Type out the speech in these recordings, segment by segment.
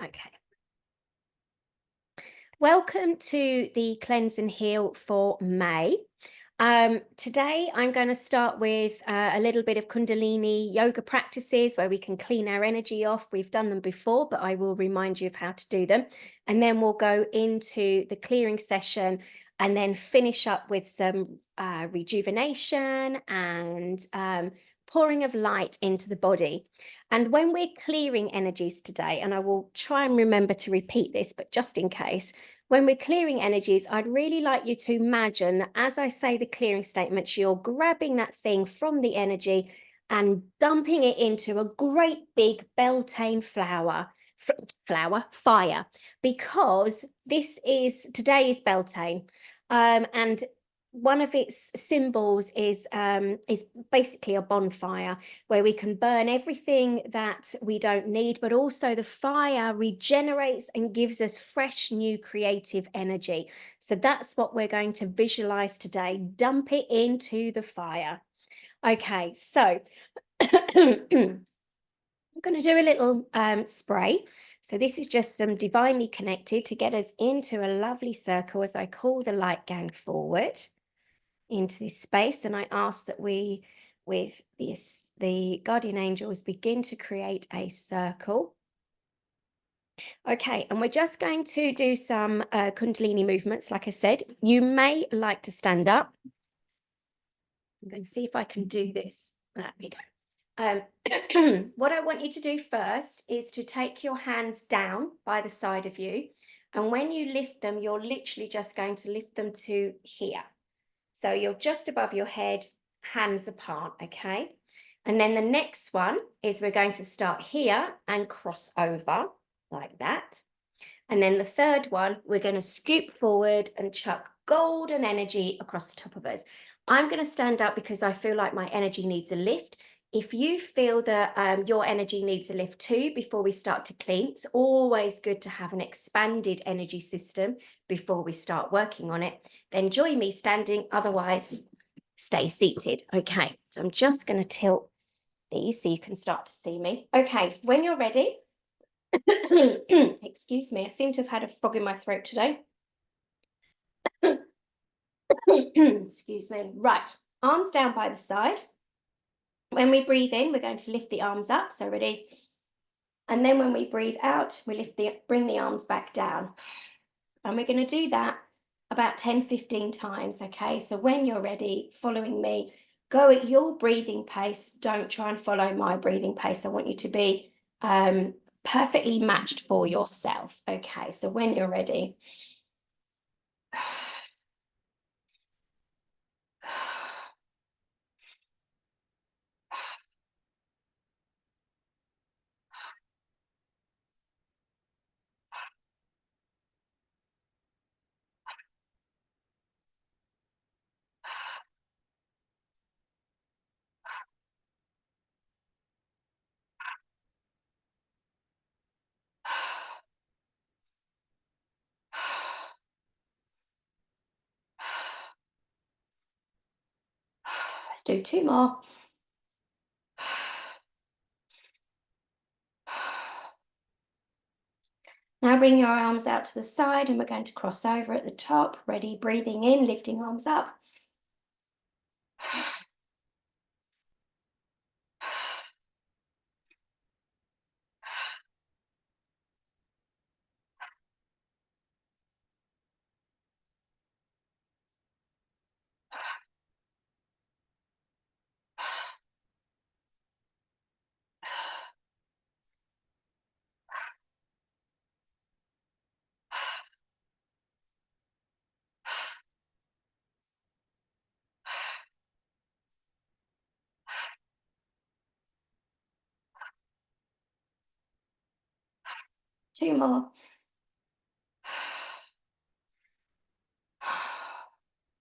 Okay. Welcome to the Cleanse and Heal for May. Today, I'm going to start with a little bit of Kundalini yoga practices where we can clean our energy off. We've done them before, but I will remind you of how to do them. And then we'll go into the clearing session and then finish up with some rejuvenation and pouring of light into the body. And when we're clearing energies today, and I will try and remember to repeat this, but just in case, when we're clearing energies, I'd really like you to imagine that as I say the clearing statements, you're grabbing that thing from the energy and dumping it into a great big Beltane fire, because today is Beltane. And one of its symbols is basically a bonfire where we can burn everything that we don't need, but also the fire regenerates and gives us fresh, new creative energy. So that's what we're going to visualize today. Dump it into the fire. Okay, so I'm going to do a little spray. So this is just some divinely connected to get us into a lovely circle as I call the light gang forward into this space, and I ask that we, with the guardian angels, begin to create a circle. Okay, and we're just going to do some Kundalini movements. Like I said, you may like to stand up. I'm going to see if I can do this. There we go. What I want you to do first is to take your hands down by the side of you, and when you lift them, you're literally just going to lift them to here. So you're just above your head, hands apart, okay? And then the next one is we're going to start here and cross over like that. And then the third one, we're going to scoop forward and chuck golden energy across the top of us. I'm going to stand up because I feel like my energy needs a lift. If you feel that your energy needs a lift too before we start to clean, it's always good to have an expanded energy system before we start working on it. Then join me standing, otherwise stay seated. Okay, so I'm just going to tilt these so you can start to see me. Okay, when you're ready, excuse me, I seem to have had a frog in my throat today. Excuse me. Right, arms down by the side. When we breathe in, we're going to lift the arms up. So ready? And then when we breathe out, we bring the arms back down. And we're going to do that about 10-15 times. Okay, so when you're ready, following me, go at your breathing pace. Don't try and follow my breathing pace. I want you to be perfectly matched for yourself. Okay, so when you're ready. Let's do two more. Now bring your arms out to the side and we're going to cross over at the top. Ready, breathing in, lifting arms up. Two more.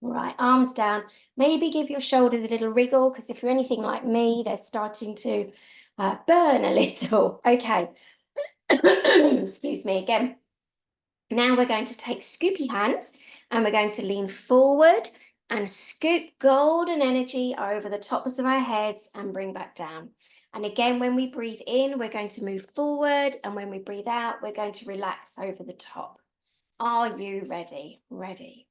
Right, arms down. Maybe give your shoulders a little wriggle, because if you're anything like me, they're starting to burn a little. Okay. Excuse me again. Now we're going to take scoopy hands and we're going to lean forward and scoop golden energy over the tops of our heads and bring back down. And again, when we breathe in, we're going to move forward. And when we breathe out, we're going to relax over the top. Are you ready? Ready.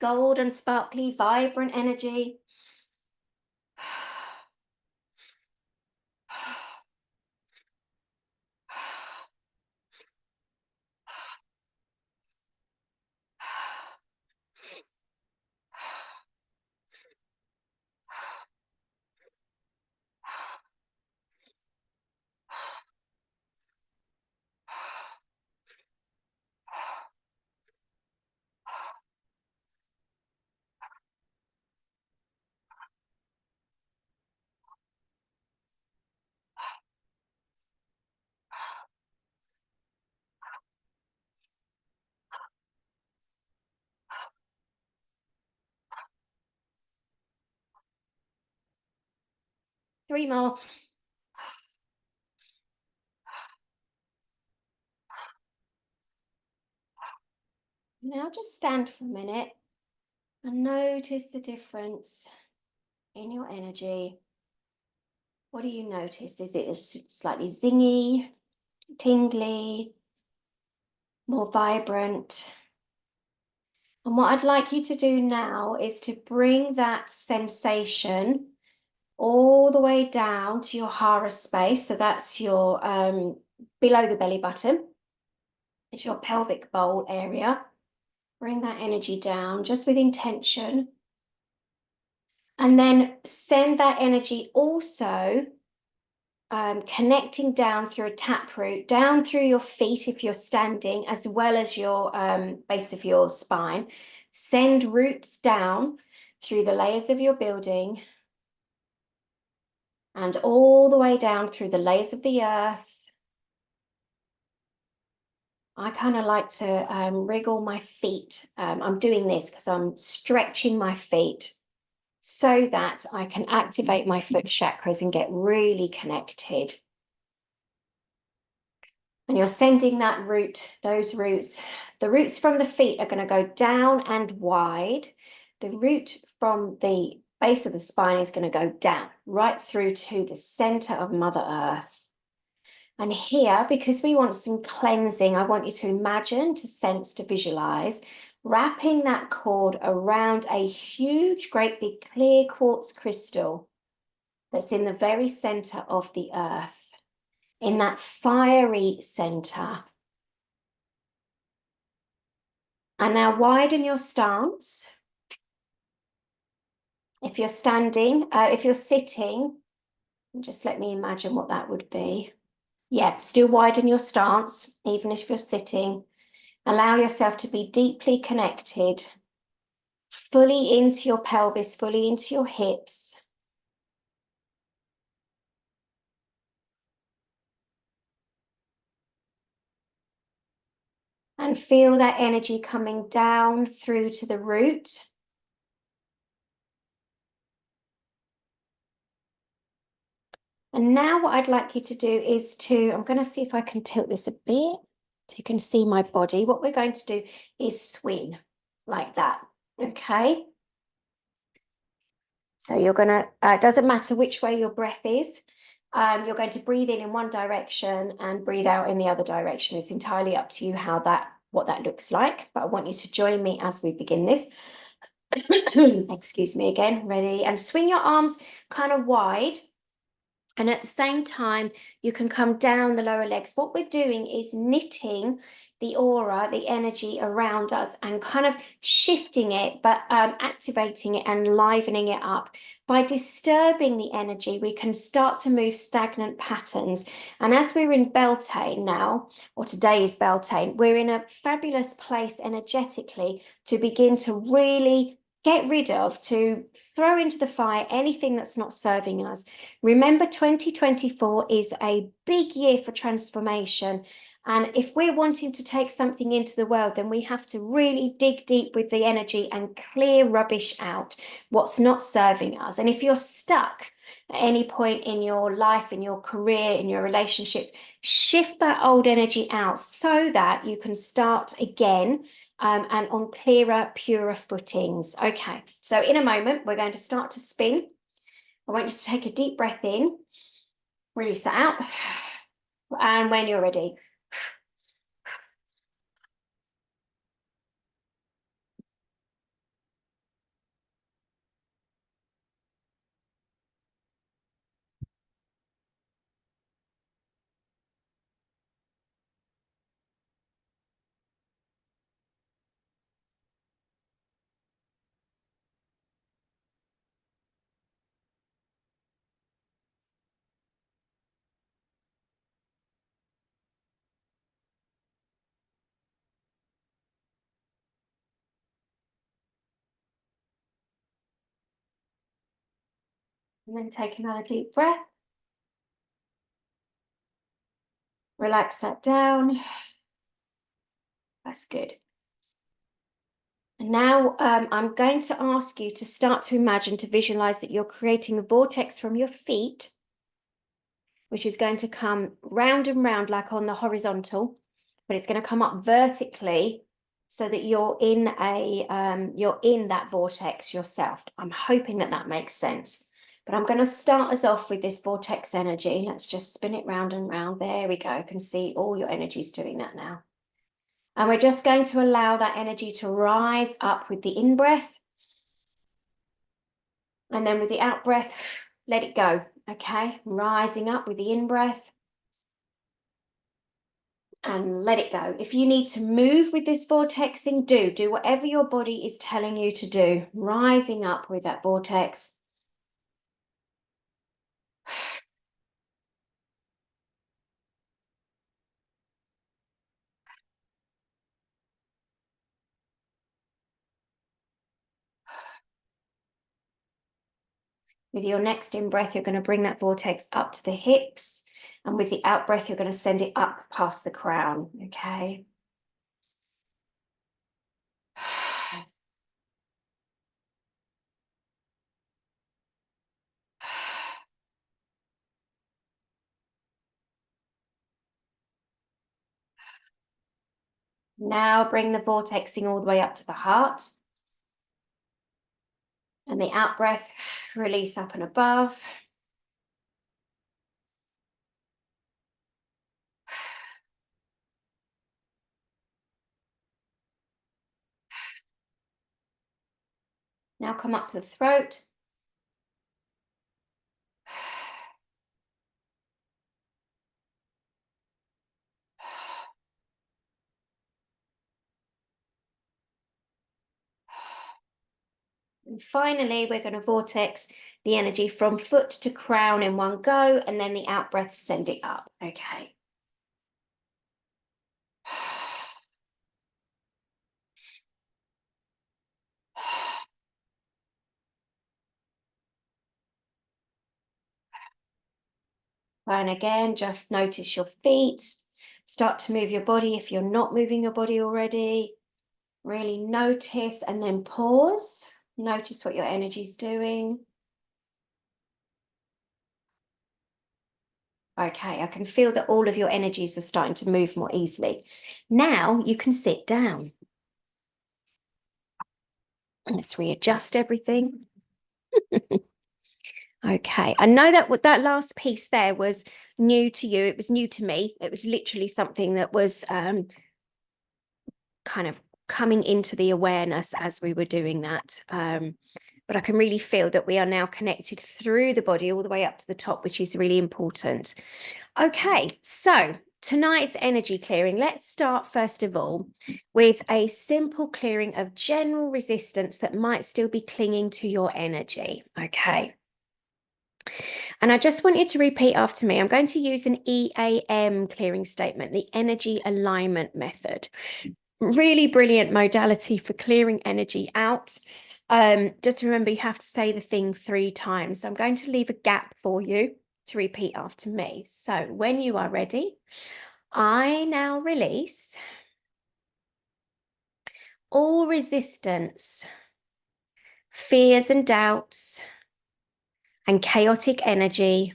Golden, sparkly, vibrant energy. Three more. Now just stand for a minute and notice the difference in your energy. What do you notice? Is it slightly zingy, tingly, more vibrant? And what I'd like you to do now is to bring that sensation all the way down to your hara space. So that's your below the belly button. It's your pelvic bowl area. Bring that energy down just with intention. And then send that energy also connecting down through a taproot, down through your feet if you're standing, as well as your base of your spine. Send roots down through the layers of your building and all the way down through the layers of the earth. I kind of like to wriggle my feet. I'm doing this because I'm stretching my feet so that I can activate my foot chakras and get really connected. And you're sending that root, those roots, the roots from the feet are going to go down and wide. The root from the base of the spine is going to go down right through to the center of Mother Earth. And here, because we want some cleansing, I want you to imagine, to sense, to visualize, wrapping that cord around a huge, great big clear quartz crystal that's in the very center of the earth, in that fiery center. And now widen your stance. If you're standing, if you're sitting, just let me imagine what that would be. Yeah, still widen your stance, even if you're sitting. Allow yourself to be deeply connected, fully into your pelvis, fully into your hips. And feel that energy coming down through to the root. And now what I'd like you to do is I'm going to see if I can tilt this a bit so you can see my body. What we're going to do is swing like that, okay? So you're going to, it doesn't matter which way your breath is. You're going to breathe in one direction and breathe out in the other direction. It's entirely up to you what that looks like. But I want you to join me as we begin this. Excuse me again. Ready? And swing your arms kind of wide. And at the same time, you can come down the lower legs. What we're doing is knitting the aura, the energy around us, and kind of shifting it, but activating it and livening it up. By disturbing the energy, we can start to move stagnant patterns. And as we're in Beltane now, or today is Beltane, we're in a fabulous place energetically to begin to really get rid of, to throw into the fire anything that's not serving us. Remember, 2024 is a big year for transformation. And if we're wanting to take something into the world, then we have to really dig deep with the energy and clear rubbish out, what's not serving us. And if you're stuck at any point in your life, in your career, in your relationships, shift that old energy out so that you can start again and on clearer, purer footings. Okay, so in a moment, we're going to start to spin. I want you to take a deep breath in, release that out. And when you're ready, and then take another deep breath. Relax that down. That's good. And now I'm going to ask you to start to imagine, to visualize that you're creating a vortex from your feet, which is going to come round and round like on the horizontal, but it's going to come up vertically so that you're in that vortex yourself. I'm hoping that that makes sense. But I'm going to start us off with this vortex energy. Let's just spin it round and round. There we go. I can see all your energies doing that now. And we're just going to allow that energy to rise up with the in-breath. And then with the out-breath, let it go. Okay, rising up with the in-breath. And let it go. If you need to move with this vortexing, do whatever your body is telling you to do. Rising up with that vortex. With your next in-breath, you're going to bring that vortex up to the hips. And with the out-breath, you're going to send it up past the crown. Okay. Now bring the vortexing all the way up to the heart. And the out-breath, release up and above. Now come up to the throat. And finally, we're going to vortex the energy from foot to crown in one go, and then the out-breath, send it up. Okay. And again, just notice your feet. Start to move your body if you're not moving your body already. Really notice and then pause. Notice what your energy is doing. Okay, I can feel that all of your energies are starting to move more easily. Now you can sit down. Let's readjust everything. Okay, I know that what that last piece there was new to you. It was new to me. It was literally something that was kind of coming into the awareness as we were doing that. But I can really feel that we are now connected through the body all the way up to the top, which is really important. Okay, so tonight's energy clearing, let's start first of all with a simple clearing of general resistance that might still be clinging to your energy. Okay. And I just want you to repeat after me. I'm going to use an EAM clearing statement, the energy alignment method. Really brilliant modality for clearing energy out. Just remember, you have to say the thing 3 times. So I'm going to leave a gap for you to repeat after me. So when you are ready, I now release all resistance, fears and doubts, and chaotic energy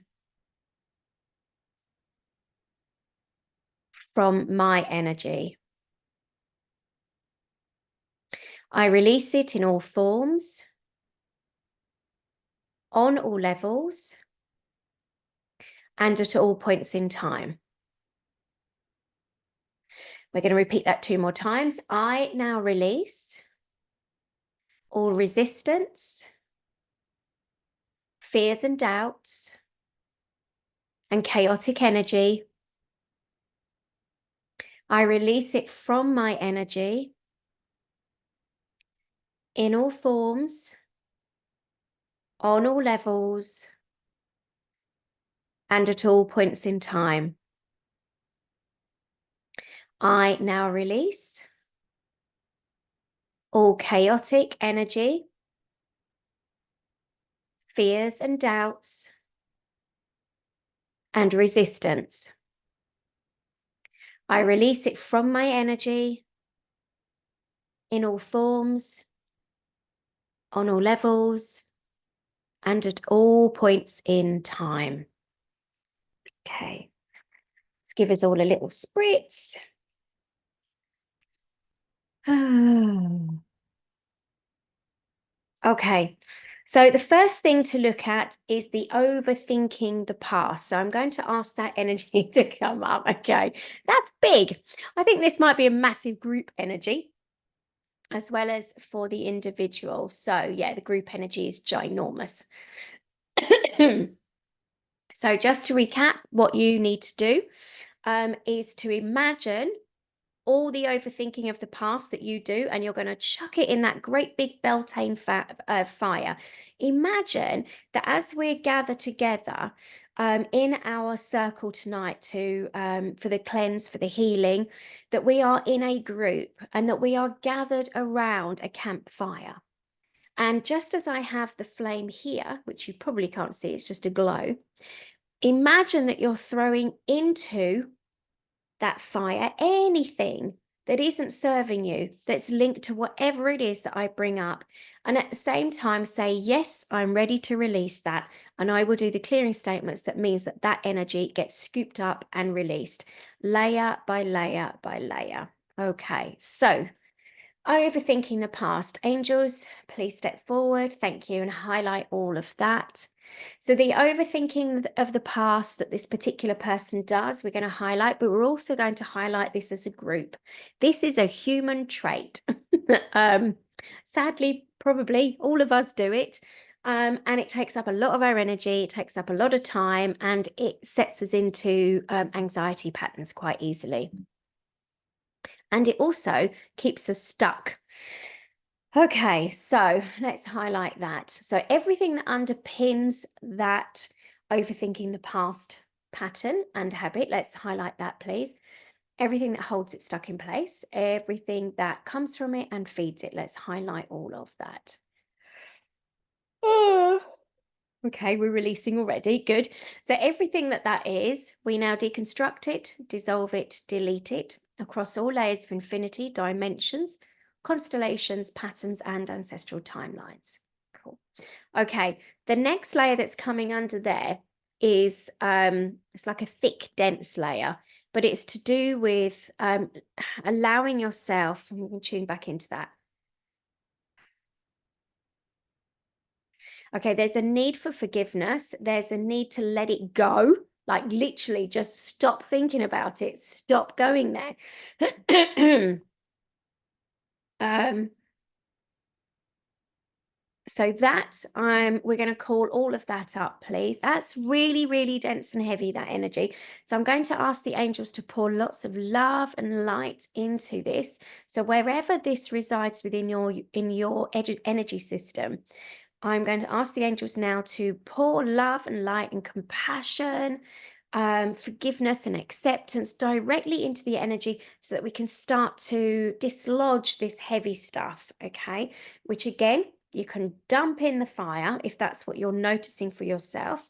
from my energy. I release it in all forms, on all levels, and at all points in time. We're going to repeat that 2 more times. I now release all resistance, fears and doubts, and chaotic energy. I release it from my energy in all forms, on all levels, and at all points in time. I now release all chaotic energy, fears and doubts, and resistance. I release it from my energy in all forms, on all levels, and at all points in time. Okay, let's give us all a little spritz. Okay, so the first thing to look at is the overthinking the past. So I'm going to ask that energy to come up. Okay, that's big. I think this might be a massive group energy as well as for the individual. So yeah, the group energy is ginormous. So just to recap, what you need to do is to imagine all the overthinking of the past that you do, and you're going to chuck it in that great big Beltane fire. Imagine that as we gather together in our circle tonight to for the cleanse, for the healing, that we are in a group and that we are gathered around a campfire. And just as I have the flame here, which you probably can't see, it's just a glow, imagine that you're throwing into that fire anything that isn't serving you, that's linked to whatever it is that I bring up. And at the same time, say, yes, I'm ready to release that. And I will do the clearing statements that means that that energy gets scooped up and released layer by layer by layer. Okay, so overthinking the past. Angels, please step forward. Thank you. And highlight all of that. So the overthinking of the past that this particular person does, we're going to highlight, but we're also going to highlight this as a group. This is a human trait. Sadly, probably all of us do it. And it takes up a lot of our energy, it takes up a lot of time, and it sets us into anxiety patterns quite easily. And it also keeps us stuck. Okay, so let's highlight that. So everything that underpins that overthinking the past pattern and habit, let's highlight that, please. Everything that holds it stuck in place, everything that comes from it and feeds it, let's highlight all of that. Okay, we're releasing already. Good. So everything that is, we now deconstruct it, dissolve it, delete it across all layers of infinity, dimensions, constellations, patterns, and ancestral timelines. Cool. Okay, the next layer that's coming under there is it's like a thick, dense layer, but it's to do with allowing yourself, and we can tune back into that. Okay, there's a need for forgiveness. There's a need to let it go, like literally just stop thinking about it, stop going there. So that we're going to call all of that up, please. That's really, really dense and heavy, that energy. So I'm going to ask the angels to pour lots of love and light into this. So wherever this resides within your energy system, I'm going to ask the angels now to pour love and light and compassion, forgiveness and acceptance directly into the energy so that we can start to dislodge this heavy stuff, okay? Which again, you can dump in the fire if that's what you're noticing for yourself.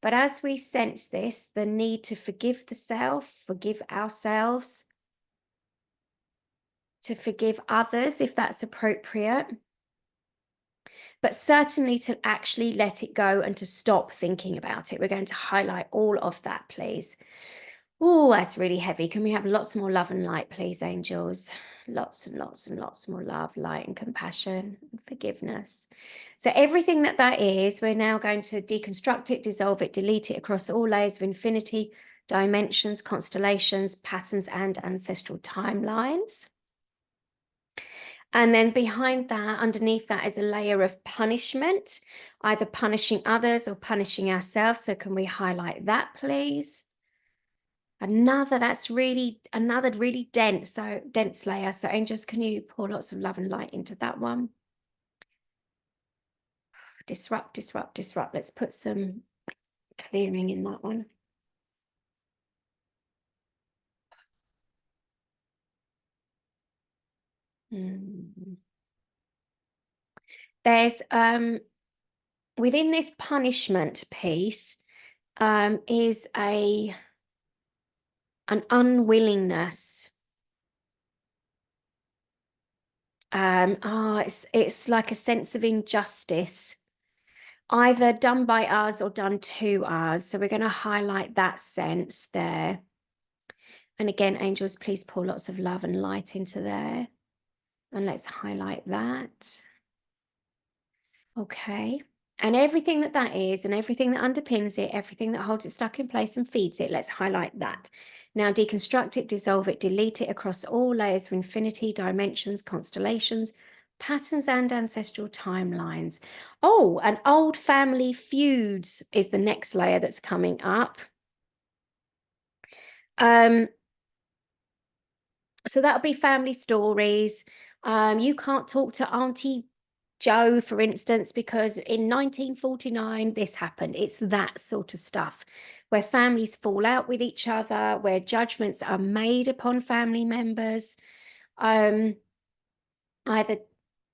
But as we sense this, the need to forgive the self, forgive ourselves, to forgive others if that's appropriate, but certainly to actually let it go and to stop thinking about it. We're going to highlight all of that, please. Oh, that's really heavy. Can we have lots more love and light, please, angels? Lots and lots and lots more love, light, and compassion, and forgiveness. So everything that is, we're now going to deconstruct it, dissolve it, delete it across all layers of infinity, dimensions, constellations, patterns, and ancestral timelines. And then behind that, underneath that, is a layer of punishment, either punishing others or punishing ourselves. So can we highlight that, please? Another really dense layer. So angels, can you pour lots of love and light into that one? Disrupt, disrupt, disrupt. Let's put some clearing in that one. There's within this punishment piece is an unwillingness. It's like a sense of injustice, either done by us or done to us. So we're going to highlight that sense there. And again, angels, please pour lots of love and light into there. And let's highlight that. Okay. And everything that is, and everything that underpins it, everything that holds it stuck in place and feeds it, let's highlight that. Now deconstruct it, dissolve it, delete it across all layers of infinity, dimensions, constellations, patterns, and ancestral timelines. Oh, and old family feuds is the next layer that's coming up. So that'll be family stories. You can't talk to Auntie Joe, for instance, because in 1949 this happened. It's that sort of stuff where families fall out with each other, where judgments are made upon family members. Either,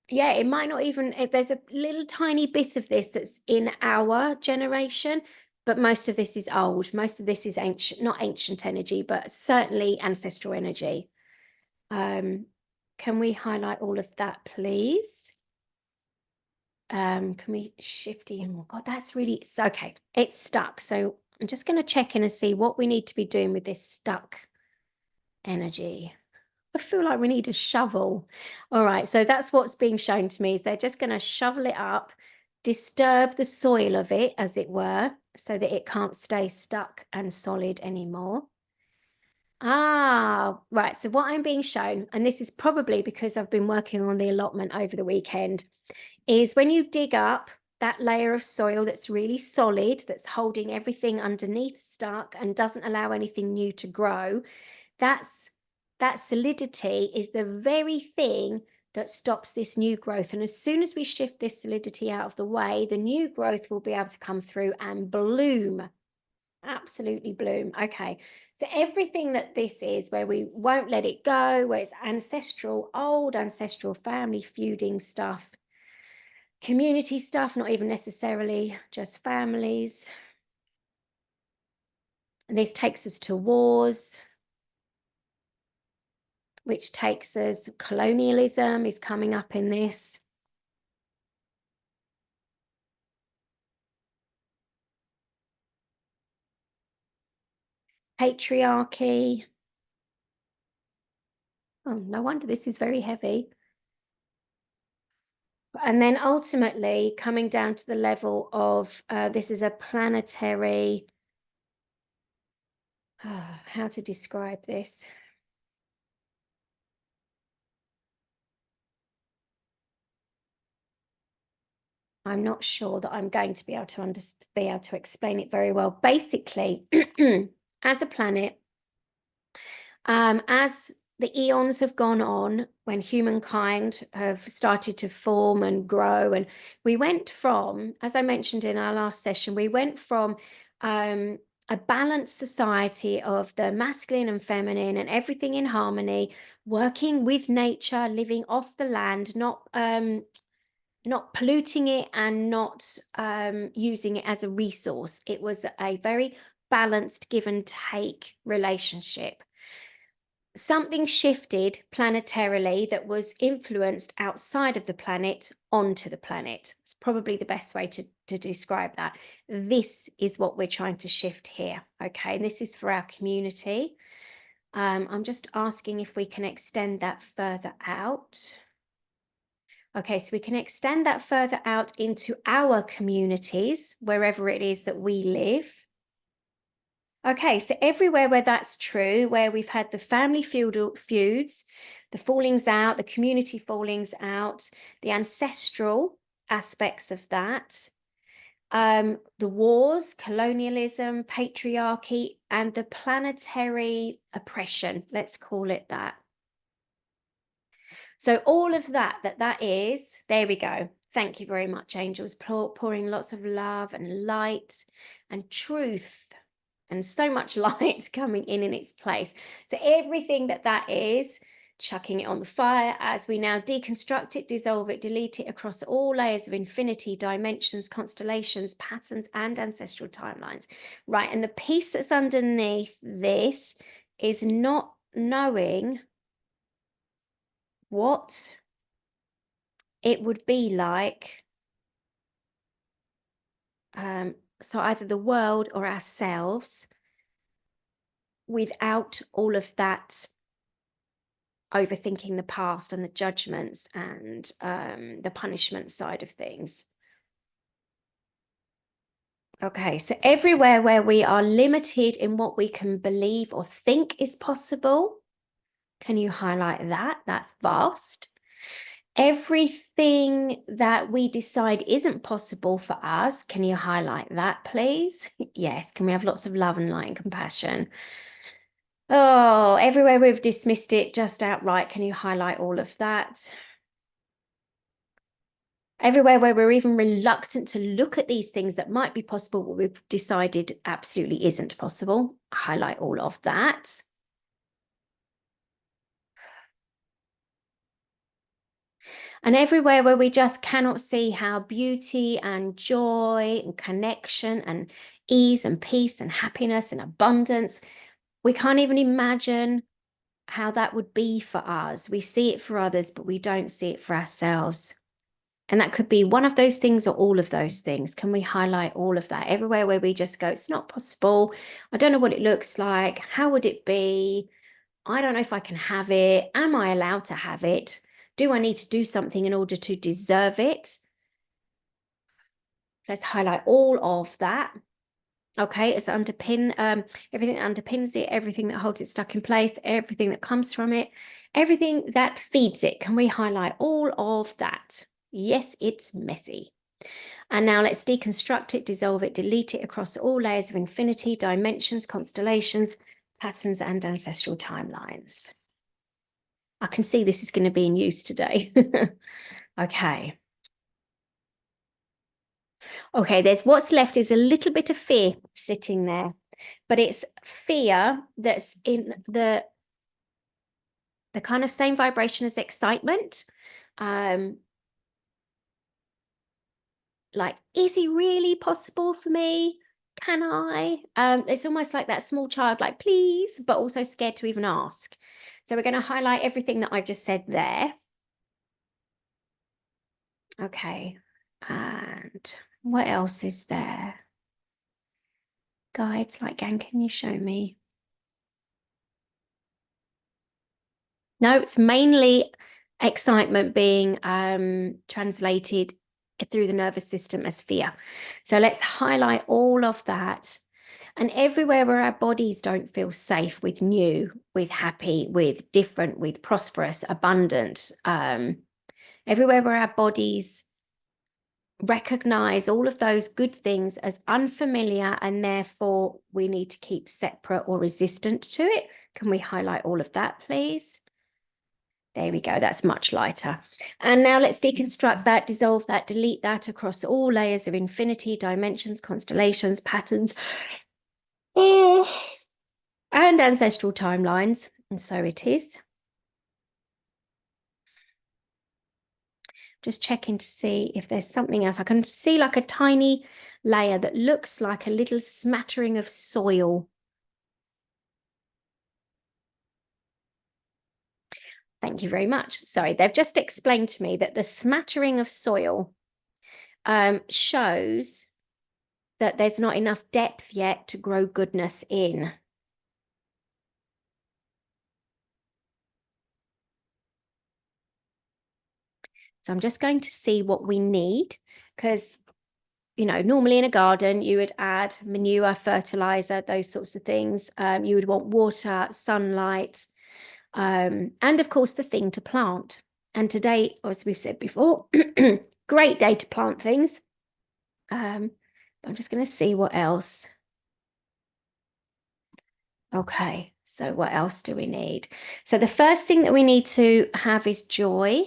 yeah, it might not even, there's a little tiny bit of this that's in our generation, but most of this is old. Most of this is ancient, not ancient energy, but certainly ancestral energy. Can we highlight all of that, please? Can we shift in? Oh God, that's really, okay. It's stuck. So I'm just going to check in and see what we need to be doing with this stuck energy. I feel like we need a shovel. All right, so that's what's being shown to me, is they're just going to shovel it up, disturb the soil of it, as it were, so that it can't stay stuck and solid anymore. Ah, right. So what I'm being shown, and this is probably because I've been working on the allotment over the weekend, is when you dig up that layer of soil that's really solid, that's holding everything underneath stuck and doesn't allow anything new to grow, that solidity is the very thing that stops this new growth. And as soon as we shift this solidity out of the way, the new growth will be able to come through and bloom. Absolutely bloom. Okay, so everything that this is, where we won't let it go, where it's ancestral, old ancestral family feuding stuff, community stuff, not even necessarily just families. And this takes us to wars, which takes us, colonialism is coming up in this. Patriarchy. Oh, no wonder this is very heavy. And then ultimately coming down to the level of, this is a planetary, how to describe this? I'm not sure that I'm going to be able to explain it very well. Basically, as a planet, as the eons have gone on, when humankind have started to form and grow, and we went from, as I mentioned in our last session, we went from a balanced society of the masculine and feminine and everything in harmony, working with nature, living off the land, not polluting it and not using it as a resource. It was a very balanced give and take relationship. something shifted planetarily that was influenced outside of the planet onto the planet. It's probably the best way to describe that. This is what we're trying to shift here. Okay, and this is for our community. I'm just asking if we can extend that further out. Okay, so we can extend that further out into our communities, wherever it is that we live. Okay, so everywhere where that's true, where we've had the family feuds, the fallings out, the community fallings out, the ancestral aspects of that, the wars, colonialism, patriarchy, and the planetary oppression, let's call it that. So all of that is, there we go. Thank you very much, angels, pouring lots of love and light and truth and so much light coming in its place. So everything that is, chucking it on the fire as we now deconstruct it, dissolve it, delete it across all layers of infinity, dimensions, constellations, patterns, and ancestral timelines. Right, and the piece that's underneath this is not knowing what it would be like, so either the world or ourselves, without all of that overthinking the past and the judgments and the punishment side of things. Okay, so everywhere where we are limited in what we can believe or think is possible, can you highlight that? That's vast. Everything that we decide isn't possible for us, can you highlight that, please? Yes, can we have lots of love and light and compassion? Oh, everywhere we've dismissed it just outright, can you highlight all of that? Everywhere where we're even reluctant to look at these things that might be possible, but we've decided absolutely isn't possible, highlight all of that. And everywhere where we just cannot see how beauty and joy and connection and ease and peace and happiness and abundance, we can't even imagine how that would be for us. We see it for others, but we don't see it for ourselves. And that could be one of those things or all of those things. Can we highlight all of that? Everywhere where we just go, it's not possible. I don't know what it looks like. How would it be? I don't know if I can have it. Am I allowed to have it? Do I need to do something in order to deserve it? Let's highlight all of that. Okay, it's everything that underpins it, everything that holds it stuck in place, everything that comes from it, everything that feeds it. Can we highlight all of that? Yes, it's messy. And now let's deconstruct it, dissolve it, delete it across all layers of infinity, dimensions, constellations, patterns, and ancestral timelines. I can see this is going to be in use today. Okay. Okay, there's what's left is a little bit of fear sitting there, but it's fear that's in the kind of same vibration as excitement. Like, is it really possible for me? Can I? It's almost like that small child, like, please, but also scared to even ask. So we're going to highlight everything that I've just said there. Okay. And what else is there? Guides, like, Gang, can you show me? No, it's mainly excitement being translated through the nervous system as fear. So let's highlight all of that. And everywhere where our bodies don't feel safe with new, with happy, with different, with prosperous, abundant, everywhere where our bodies recognize all of those good things as unfamiliar and therefore we need to keep separate or resistant to it. Can we highlight all of that, please? There we go, that's much lighter. And now let's deconstruct that, dissolve that, delete that across all layers of infinity, dimensions, constellations, patterns, and ancestral timelines. And so it is. Just checking to see if there's something else. I can see like a tiny layer that looks like a little smattering of soil. Thank you very much. Sorry, they've just explained to me that the smattering of soil shows that there's not enough depth yet to grow goodness in. So I'm just going to see what we need, because, you know, normally in a garden, you would add manure, fertilizer, those sorts of things. You would want water, sunlight, and of course, the thing to plant. And today, as we've said before, great day to plant things. I'm just going to see what else. Okay, so what else do we need? So the first thing that we need to have is joy.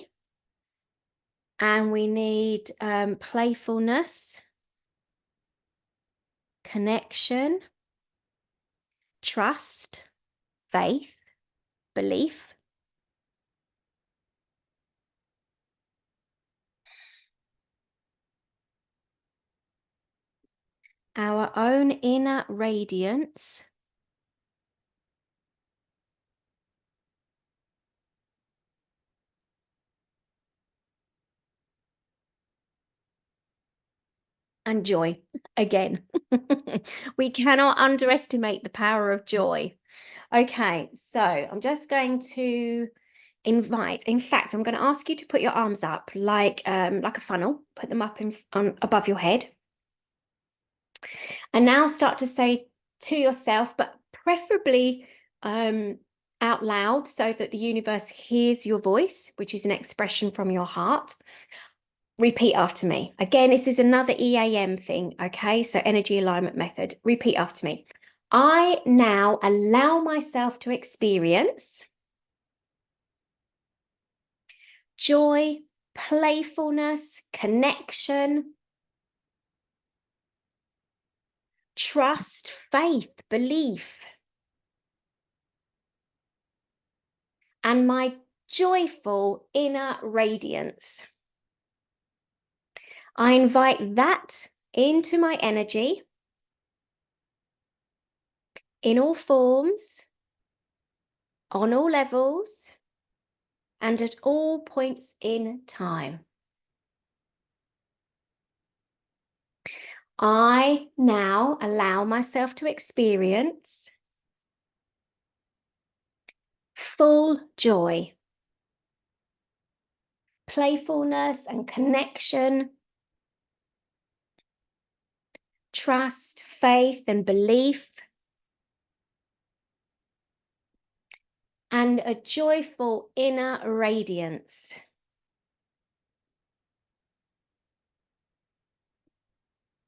And we need playfulness, connection, trust, faith, belief. Our own inner radiance. And joy again. We cannot underestimate the power of joy. Okay, so I'm just going to invite. In fact, I'm going to ask you to put your arms up like a funnel. Put them up above your head. And now start to say to yourself, but preferably out loud, so that the universe hears your voice, which is an expression from your heart. Repeat after me. Again, this is another EAM thing, okay? So energy alignment method. Repeat after me. I now allow myself to experience joy, playfulness, connection, trust, faith, belief, and my joyful inner radiance. I invite that into my energy in all forms, on all levels, and at all points in time. I now allow myself to experience full joy, playfulness and connection, trust, faith and belief, and a joyful inner radiance.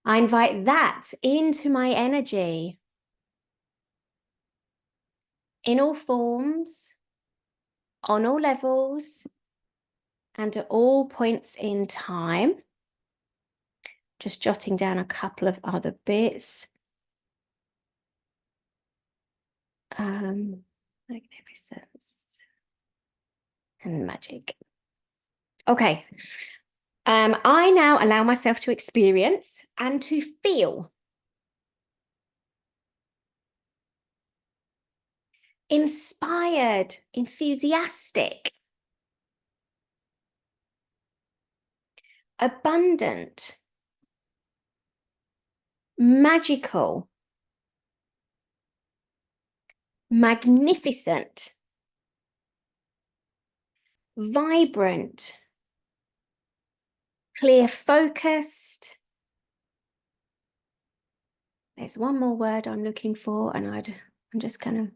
I invite that into my energy in all forms, on all levels, and at all points in time. Just jotting down a couple of other bits. Magnificence and magic. Okay. I now allow myself to experience and to feel inspired, enthusiastic, abundant, magical, magnificent, vibrant, clear focused. There's one more word I'm looking for, and I'm just kind of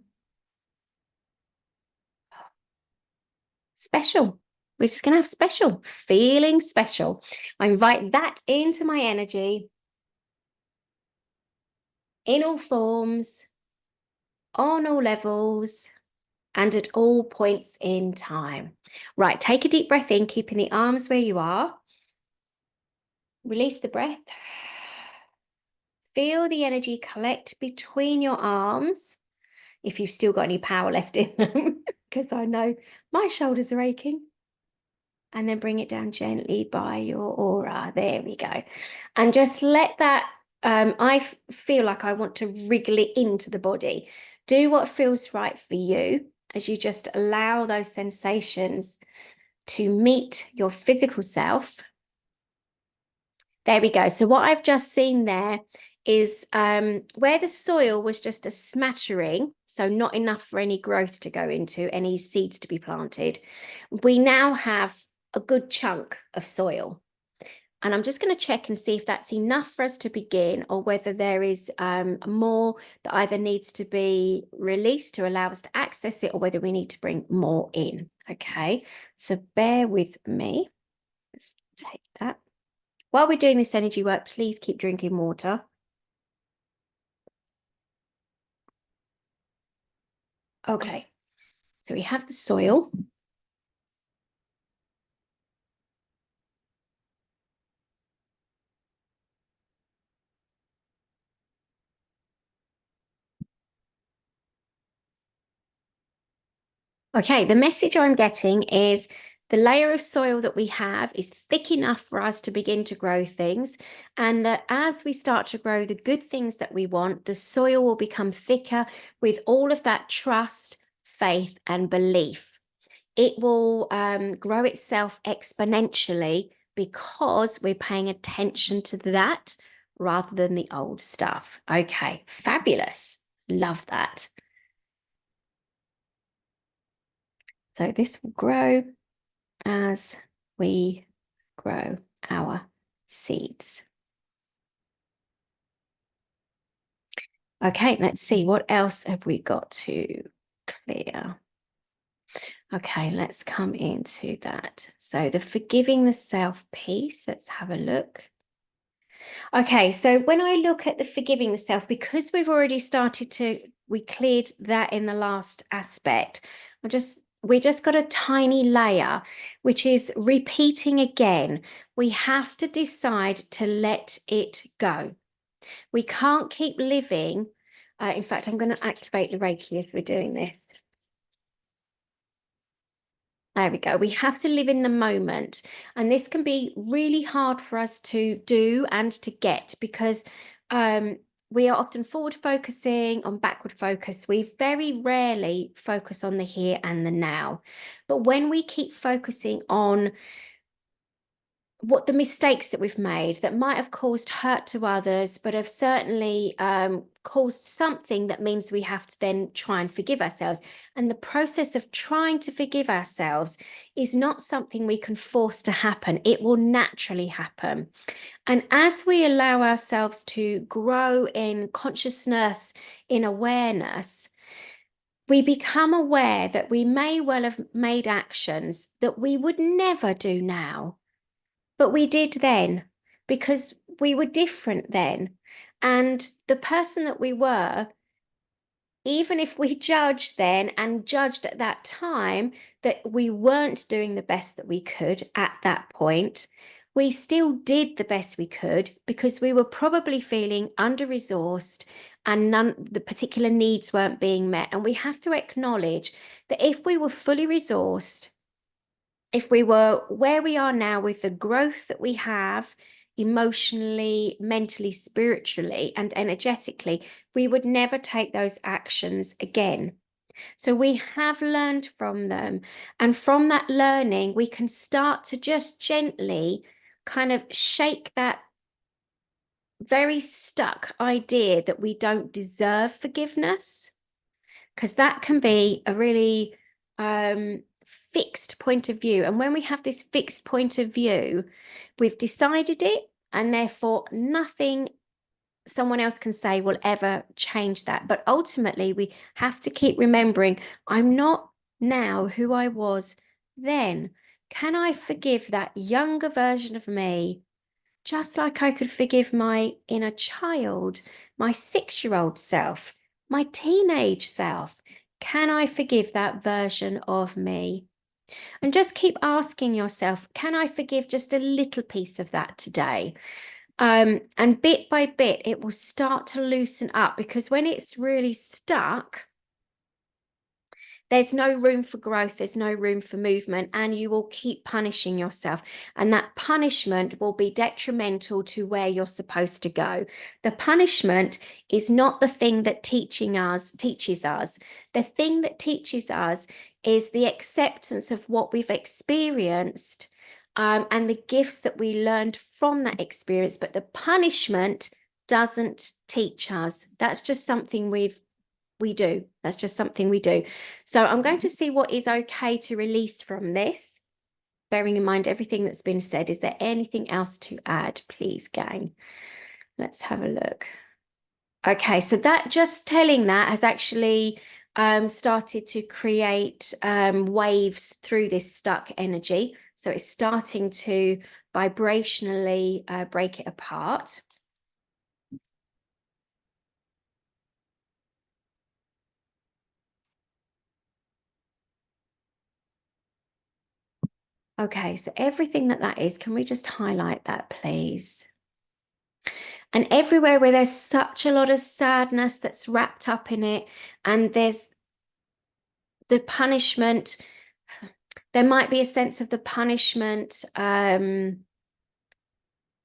special. We're just going to have special, feeling special. I invite that into my energy in all forms, on all levels, and at all points in time. Right, take a deep breath in, keeping the arms where you are. Release the breath. Feel the energy collect between your arms, if you've still got any power left in them, because I know my shoulders are aching. And then bring it down gently by your aura. There we go. And just let that, feel like I want to wriggle it into the body. Do what feels right for you. as you just allow those sensations to meet your physical self. There we go. So what I've just seen there is where the soil was just a smattering, so not enough for any growth to go into, any seeds to be planted. We now have a good chunk of soil. And I'm just going to check and see if that's enough for us to begin, or whether there is more that either needs to be released to allow us to access it, or whether we need to bring more in. Okay, so bear with me. Let's take that. While we're doing this energy work, please keep drinking water. Okay, so we have the soil. Okay, the message I'm getting is the layer of soil that we have is thick enough for us to begin to grow things, and that as we start to grow the good things that we want, the soil will become thicker with all of that trust, faith, and belief. It will grow itself exponentially because we're paying attention to that rather than the old stuff. Okay, fabulous. Love that. So this will grow as we grow our seeds. Okay, let's see, what else have we got to clear? Okay, let's come into that. So the forgiving the self piece, let's have a look. Okay, so when I look at the forgiving the self, because we've already we cleared that in the last aspect, we just got a tiny layer, which is repeating again. We have to decide to let it go. We can't keep living. In fact, I'm going to activate the Reiki as we're doing this. There we go. We have to live in the moment. And this can be really hard for us to do and to get, because we are often forward focusing on backward focus. We very rarely focus on the here and the now. But when we keep focusing on what the mistakes that we've made that might have caused hurt to others, but have certainly caused something that means we have to then try and forgive ourselves. And the process of trying to forgive ourselves is not something we can force to happen. It will naturally happen. And as we allow ourselves to grow in consciousness, in awareness, we become aware that we may well have made actions that we would never do now. But we did then, because we were different then. And the person that we were, even if we judged then and judged at that time that we weren't doing the best that we could at that point, we still did the best we could, because we were probably feeling under-resourced and the particular needs weren't being met. And we have to acknowledge that if we were fully resourced, if we were where we are now with the growth that we have emotionally, mentally, spiritually, and energetically, we would never take those actions again. So we have learned from them. And from that learning, we can start to just gently kind of shake that very stuck idea that we don't deserve forgiveness, because that can be a really fixed point of view. And when we have this fixed point of view, we've decided it, and therefore nothing someone else can say will ever change that. But ultimately, we have to keep remembering, I'm not now who I was then. Can I forgive that younger version of me, just like I could forgive my inner child, my 6-year-old self, my teenage self? Can I forgive that version of me? And just keep asking yourself, can I forgive just a little piece of that today? And bit by bit, it will start to loosen up, because when it's really stuck, there's no room for growth, there's no room for movement, and you will keep punishing yourself. And that punishment will be detrimental to where you're supposed to go. The punishment is not the thing that teaches us. The thing that teaches us is the acceptance of what we've experienced, and the gifts that we learned from that experience. But the punishment doesn't teach us. That's just something we do. That's just something we do. So I'm going to see what is okay to release from this, bearing in mind everything that's been said. Is there anything else to add, please, gang? Let's have a look. Okay, so that, just telling that, has actually started to create waves through this stuck energy. So it's starting to vibrationally break it apart. Okay, so everything that is, can we just highlight that, please? And everywhere where there's such a lot of sadness that's wrapped up in it, and there's the punishment, there might be a sense of the punishment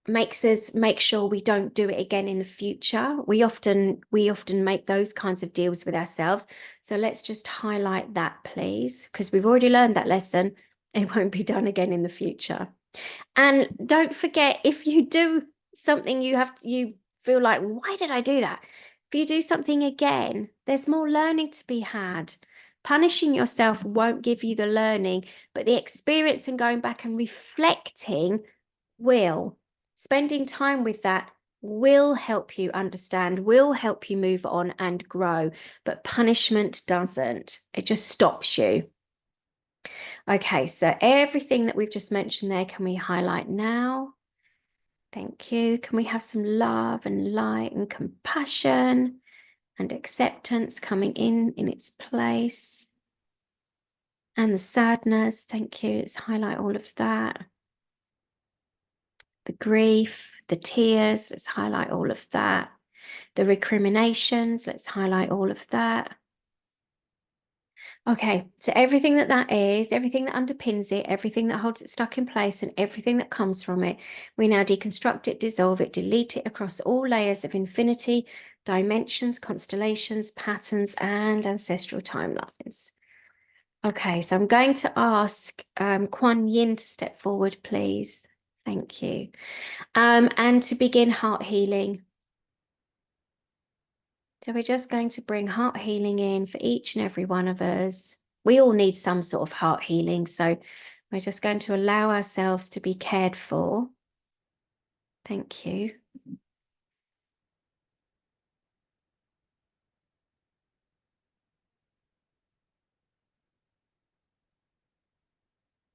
makes us make sure we don't do it again in the future. We often make those kinds of deals with ourselves. So let's just highlight that, please, because we've already learned that lesson. It won't be done again in the future. And don't forget, if you do something, you feel like, why did I do that? If you do something again, there's more learning to be had. Punishing yourself won't give you the learning, but the experience and going back and reflecting will. Spending time with that will help you understand, will help you move on and grow, but punishment doesn't. It just stops you. Okay, so everything that we've just mentioned there, can we highlight now? Thank you. Can we have some love and light and compassion and acceptance coming in its place? And the sadness, thank you. Let's highlight all of that. The grief, the tears, let's highlight all of that. The recriminations, let's highlight all of that. Okay, so everything that is, everything that underpins it, everything that holds it stuck in place, and everything that comes from it, we now deconstruct it, dissolve it, delete it across all layers of infinity, dimensions, constellations, patterns, and ancestral timelines. Okay, so I'm going to ask Kuan Yin to step forward, please. Thank you. And to begin heart healing. So we're just going to bring heart healing in for each and every one of us. We all need some sort of heart healing. So we're just going to allow ourselves to be cared for. Thank you.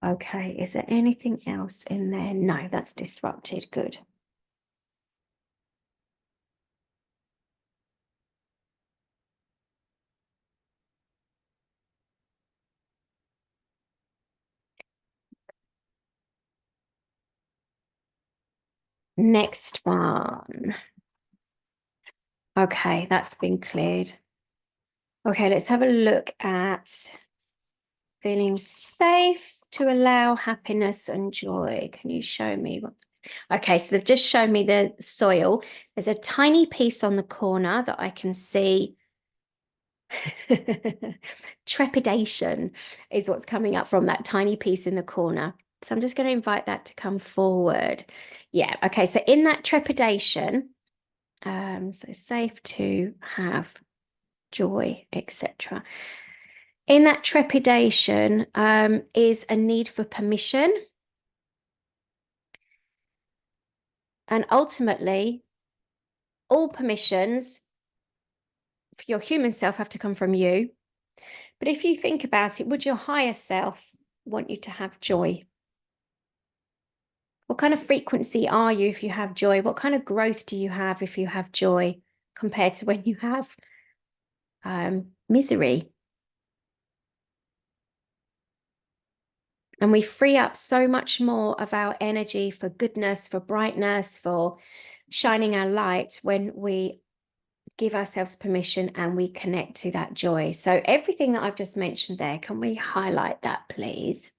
Okay, is there anything else in there? No, that's disrupted. Good. Next one. Okay, that's been cleared. Okay, let's have a look at feeling safe to allow happiness and joy. Can you show me what? Okay, so they've just shown me the soil. There's a tiny piece on the corner that I can see. Trepidation is what's coming up from that tiny piece in the corner. So I'm just going to invite that to come forward. Yeah, okay, so in that trepidation, so safe to have joy, etc. In that trepidation is a need for permission. And ultimately, all permissions for your human self have to come from you. But if you think about it, would your higher self want you to have joy? What kind of frequency are you if you have joy? What kind of growth do you have if you have joy compared to when you have misery? And we free up so much more of our energy for goodness, for brightness, for shining our light when we give ourselves permission and we connect to that joy. So everything that I've just mentioned there, can we highlight that, please?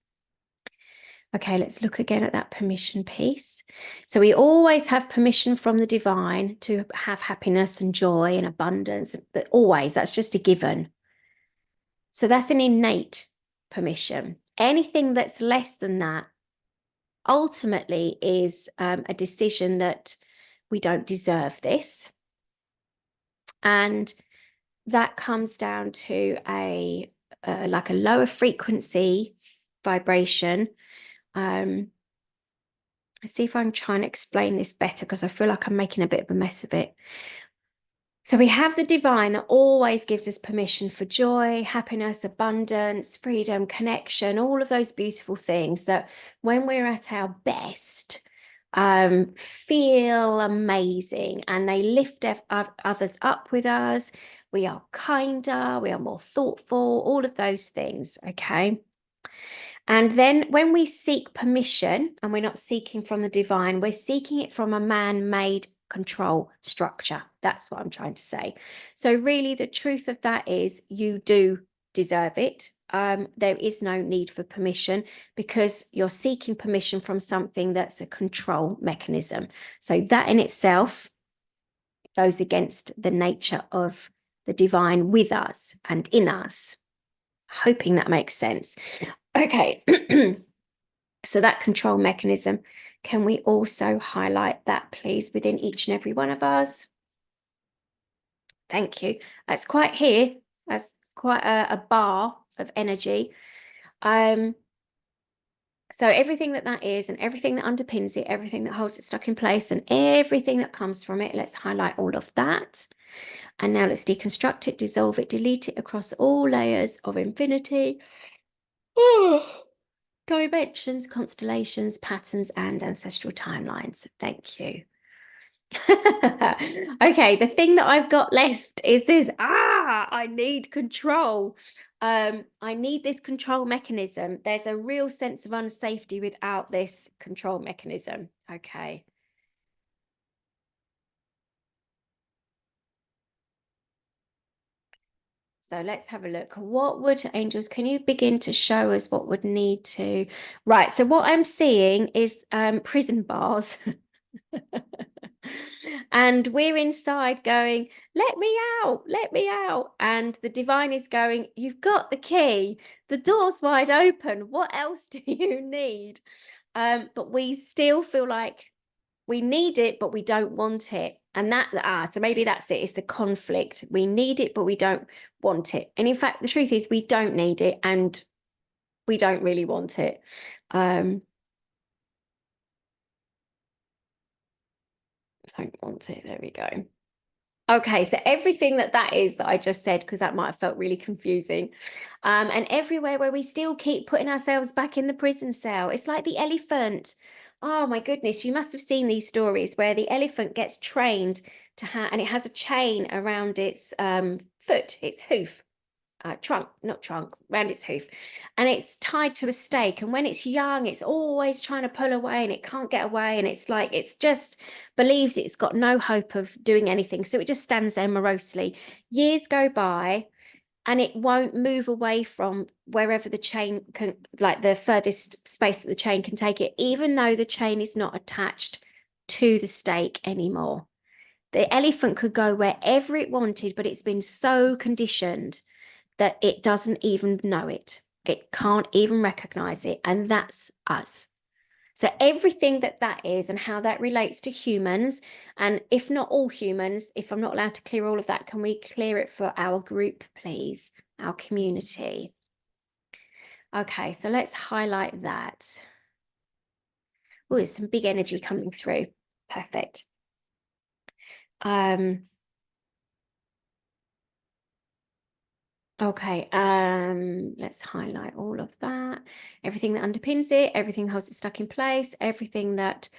Okay, let's look again at that permission piece. So we always have permission from the divine to have happiness and joy and abundance. Always, that's just a given. So that's an innate permission. Anything that's less than that ultimately is a decision that we don't deserve this. And that comes down to like a lower frequency vibration. Let's see if I'm trying to explain this better, because I feel like I'm making a bit of a mess of it. So we have the divine that always gives us permission for joy, happiness, abundance, freedom, connection, all of those beautiful things that when we're at our best, feel amazing, and they lift others up with us. We are kinder, we are more thoughtful, all of those things, okay? And then when we seek permission, and we're not seeking from the divine, we're seeking it from a man-made control structure. That's what I'm trying to say. So really the truth of that is you do deserve it. There is no need for permission, because you're seeking permission from something that's a control mechanism. So that in itself goes against the nature of the divine with us and in us. Hoping that makes sense. Okay. So that control mechanism, can we also highlight that, please, within each and every one of us? Thank you. That's quite here. That's quite a bar of energy. So everything that is, and everything that underpins it, everything that holds it stuck in place, and everything that comes from it, let's highlight all of that. And now let's deconstruct it, dissolve it, delete it across all layers of infinity. Dimensions, constellations, patterns, and ancestral timelines. Thank you. Okay, the thing that I've got left is this. I need control. I need this control mechanism. There's a real sense of unsafety without this control mechanism. Okay. So let's have a look. What would angels, can you begin to show us what would need to, right? So what I'm seeing is prison bars. And we're inside going, let me out, let me out. And the divine is going, you've got the key, the door's wide open. What else do you need? But we still feel like we need it, but we don't want it. And so maybe that's it. It's the conflict. We need it, but we don't want it. And in fact, the truth is we don't need it and we don't really want it. Don't want it. There we go. Okay, so everything that is that I just said, because that might have felt really confusing. And everywhere where we still keep putting ourselves back in the prison cell. It's like the elephant. Oh my goodness, you must have seen these stories where the elephant gets trained to and it has a chain around its foot, its hoof. Trunk, around its hoof, and it's tied to a stake. And when it's young, it's always trying to pull away and it can't get away. And it's like, it's just believes it's got no hope of doing anything. So it just stands there morosely. Years go by and it won't move away from wherever the chain can, like the furthest space that the chain can take it, even though the chain is not attached to the stake anymore. The elephant could go wherever it wanted, but it's been so conditioned that it doesn't even know it. It can't even recognize it. And that's us. So everything that is and how that relates to humans, and if not all humans, if I'm not allowed to clear all of that, can we clear it for our group, please? Our community. Okay, so let's highlight that. Oh, there's some big energy coming through. Perfect. Okay, let's highlight all of that. Everything that underpins it, everything holds it stuck in place, everything that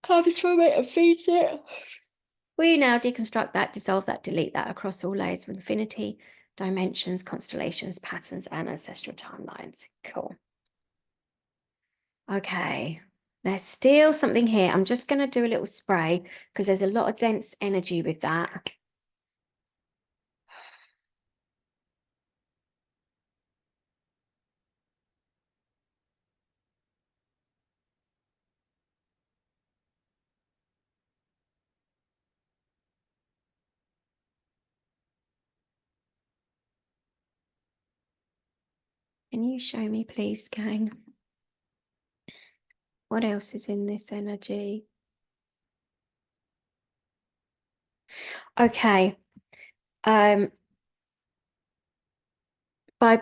comes from it and feeds it. We now deconstruct that, dissolve that, delete that across all layers of infinity, dimensions, constellations, patterns, and ancestral timelines. Cool. Okay, there's still something here. I'm just going to do a little spray because there's a lot of dense energy with that. Can you show me, please, gang? What else is in this energy? Okay. By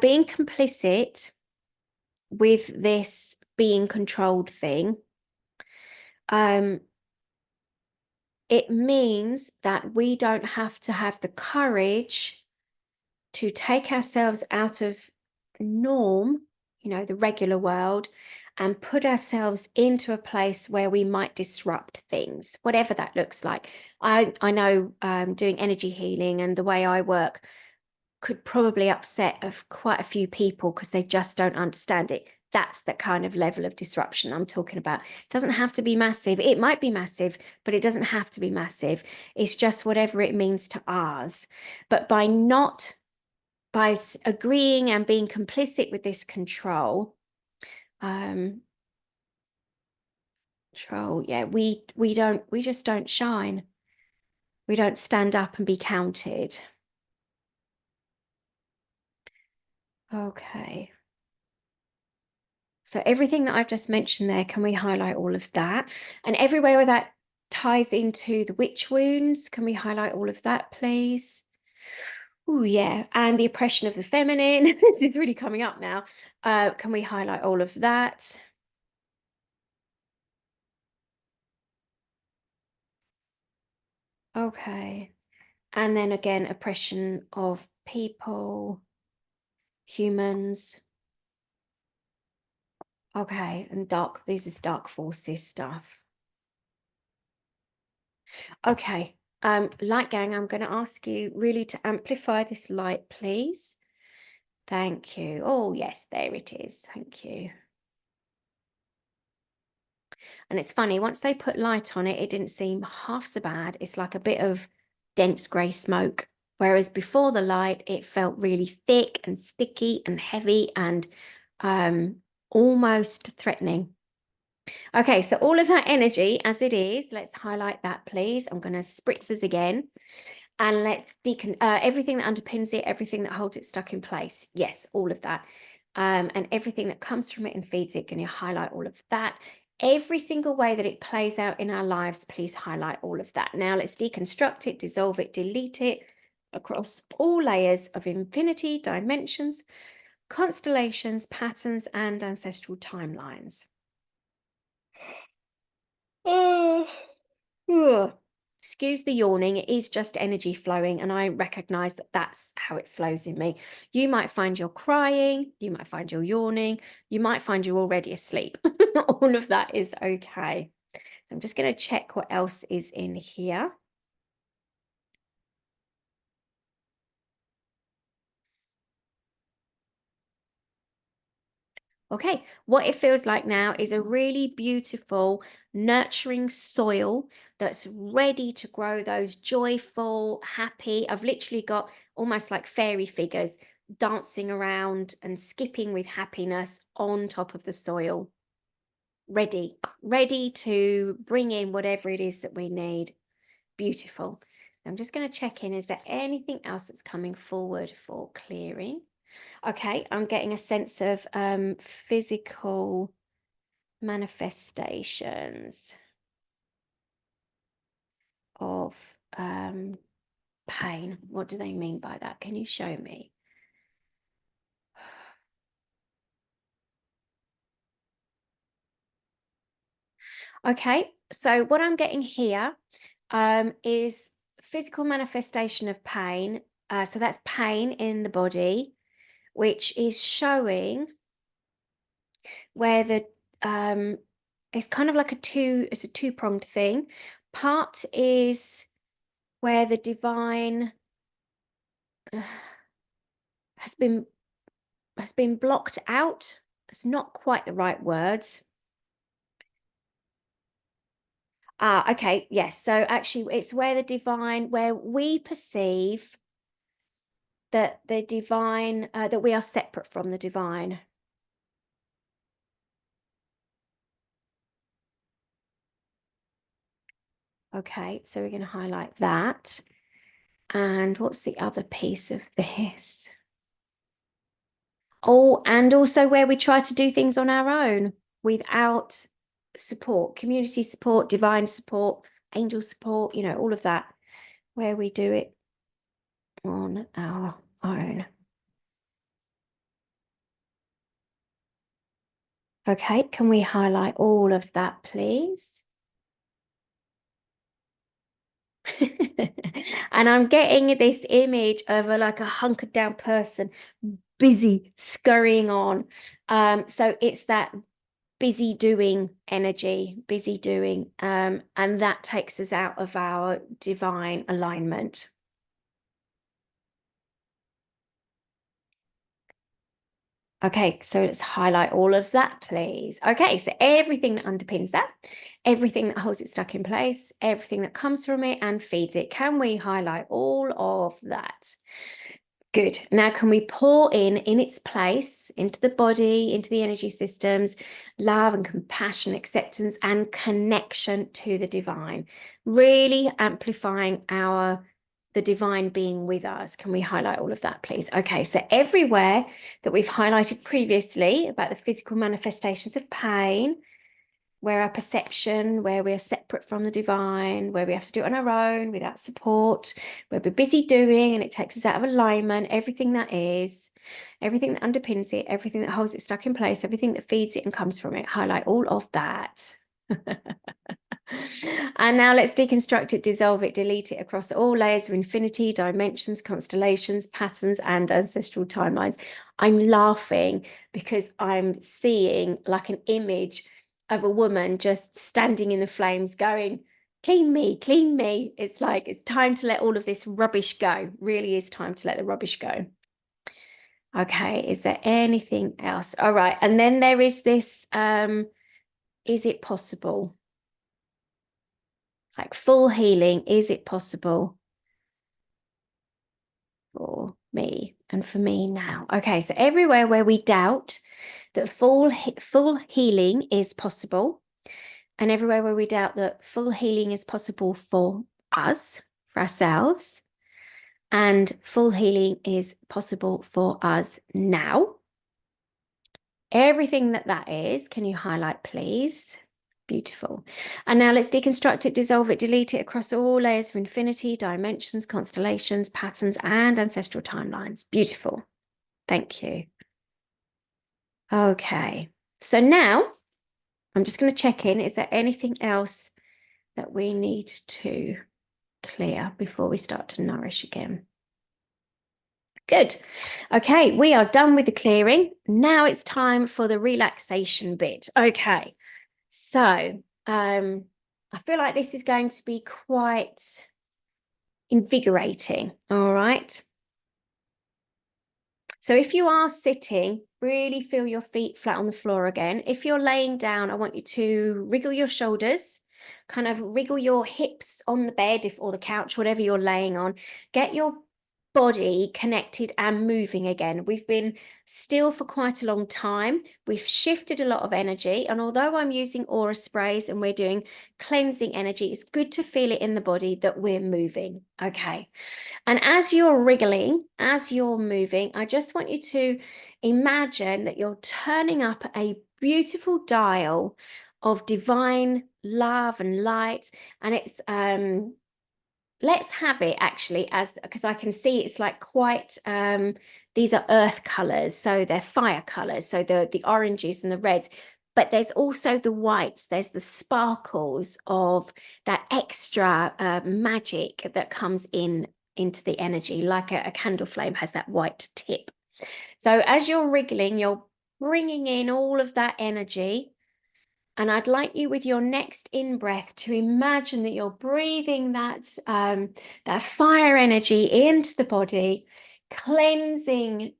being complicit with this being controlled thing, it means that we don't have to have the courage to take ourselves out of norm, the regular world, and put ourselves into a place where we might disrupt things, whatever that looks like. I know doing energy healing and the way I work could probably upset of quite a few people because they just don't understand it. That's the kind of level of disruption I'm talking about. It doesn't have to be massive. It might be massive, but it doesn't have to be massive. It's just whatever it means to ours. But by agreeing and being complicit with this control, we just don't shine. We don't stand up and be counted. Okay. So everything that I've just mentioned there, can we highlight all of that? And everywhere where that ties into the witch wounds, can we highlight all of that, please? Oh, yeah. And the oppression of the feminine. This is really coming up now. Can we highlight all of that? Okay. And then again, oppression of people, humans. Okay. And this is dark forces stuff. Okay. Light gang, I'm going to ask you really to amplify this light, please. Thank you. Oh, yes, there it is. Thank you. And it's funny, once they put light on it, it didn't seem half so bad. It's like a bit of dense grey smoke. Whereas before the light, it felt really thick and sticky and heavy and almost threatening. Okay, so all of that energy as it is, let's highlight that, please. I'm going to spritz this again. And let's everything that underpins it, everything that holds it stuck in place. Yes, all of that. And everything that comes from it and feeds it, can you highlight all of that? Every single way that it plays out in our lives, please highlight all of that. Now let's deconstruct it, dissolve it, delete it across all layers of infinity, dimensions, constellations, patterns, and ancestral timelines. Oh. Ugh. Excuse the yawning, it is just energy flowing, and I recognize that that's how it flows in me. You might find you're crying, you might find you're yawning, you might find you're already asleep. All of that is okay. So I'm just going to check what else is in here. Okay, what it feels like now is a really beautiful, nurturing soil that's ready to grow those joyful, happy. I've literally got almost like fairy figures dancing around and skipping with happiness on top of the soil. Ready to bring in whatever it is that we need. Beautiful. So I'm just going to check in. Is there anything else that's coming forward for clearing? Okay, I'm getting a sense of physical manifestations of pain. What do they mean by that? Can you show me? Okay, so what I'm getting here is physical manifestation of pain. So that's pain in the body, which is showing where the it's kind of like it's a two-pronged thing. Part is where the divine has been blocked out. It's not quite the right words. Okay, yes. So actually it's where we perceive that the divine, that we are separate from the divine. Okay, so we're going to highlight that. And what's the other piece of this? Oh, and also where we try to do things on our own without support, community support, divine support, angel support, you know, all of that, where we do it on our own. Okay, can we highlight all of that, please? And I'm getting this image of like a hunkered down person, busy, scurrying on. So it's that busy doing energy, busy doing, and that takes us out of our divine alignment. Okay, so let's highlight all of that, please. Okay, so everything that underpins that, everything that holds it stuck in place, everything that comes from it and feeds it. Can we highlight all of that? Good. Now, can we pour in its place, into the body, into the energy systems, love and compassion, acceptance and connection to the divine, really amplifying the divine being with us. Can we highlight all of that, please? Okay, so everywhere that we've highlighted previously about the physical manifestations of pain, where our perception, where we're separate from the divine, where we have to do it on our own without support, where we're busy doing and it takes us out of alignment, everything that is, everything that underpins it, everything that holds it stuck in place, everything that feeds it and comes from it, highlight all of that. And now let's deconstruct it, dissolve it, delete it across all layers of infinity, dimensions, constellations, patterns, and ancestral timelines. I'm laughing because I'm seeing like an image of a woman just standing in the flames going, clean me, clean me. It's like, it's time to let all of this rubbish go. Really is time to let the rubbish go. Okay, is there anything else? All right, and then there is this, is it possible? Like full healing, is it possible for me and for me now? Okay, so everywhere where we doubt that full healing is possible, and everywhere where we doubt that full healing is possible for us, for ourselves, and full healing is possible for us now. Everything that is, can you highlight, please? Beautiful. And now let's deconstruct it, dissolve it, delete it across all layers of infinity, dimensions, constellations, patterns, and ancestral timelines. Beautiful. Thank you. Okay. So now I'm just going to check in. Is there anything else that we need to clear before we start to nourish again? Good. Okay, we are done with the clearing. Now it's time for the relaxation bit. Okay. So I feel like this is going to be quite invigorating. All right. So if you are sitting, really feel your feet flat on the floor again. If you're laying down, I want you to wriggle your shoulders, kind of wriggle your hips on the bed or the couch, whatever you're laying on. Get your body connected and moving again. We've been still for quite a long time. We've shifted a lot of energy. And although I'm using aura sprays and we're doing cleansing energy, it's good to feel it in the body that we're moving. Okay. And as you're wriggling, as you're moving, I just want you to imagine that you're turning up a beautiful dial of divine love and light. And it's let's have it actually as, because I can see it's like quite these are earth colors, so they're fire colors, so the oranges and the reds, but there's also the whites, there's the sparkles of that extra magic that comes into the energy, like a candle flame has that white tip. So as you're wriggling, you're bringing in all of that energy. And I'd like you with your next in-breath to imagine that you're breathing that fire energy into the body, cleansing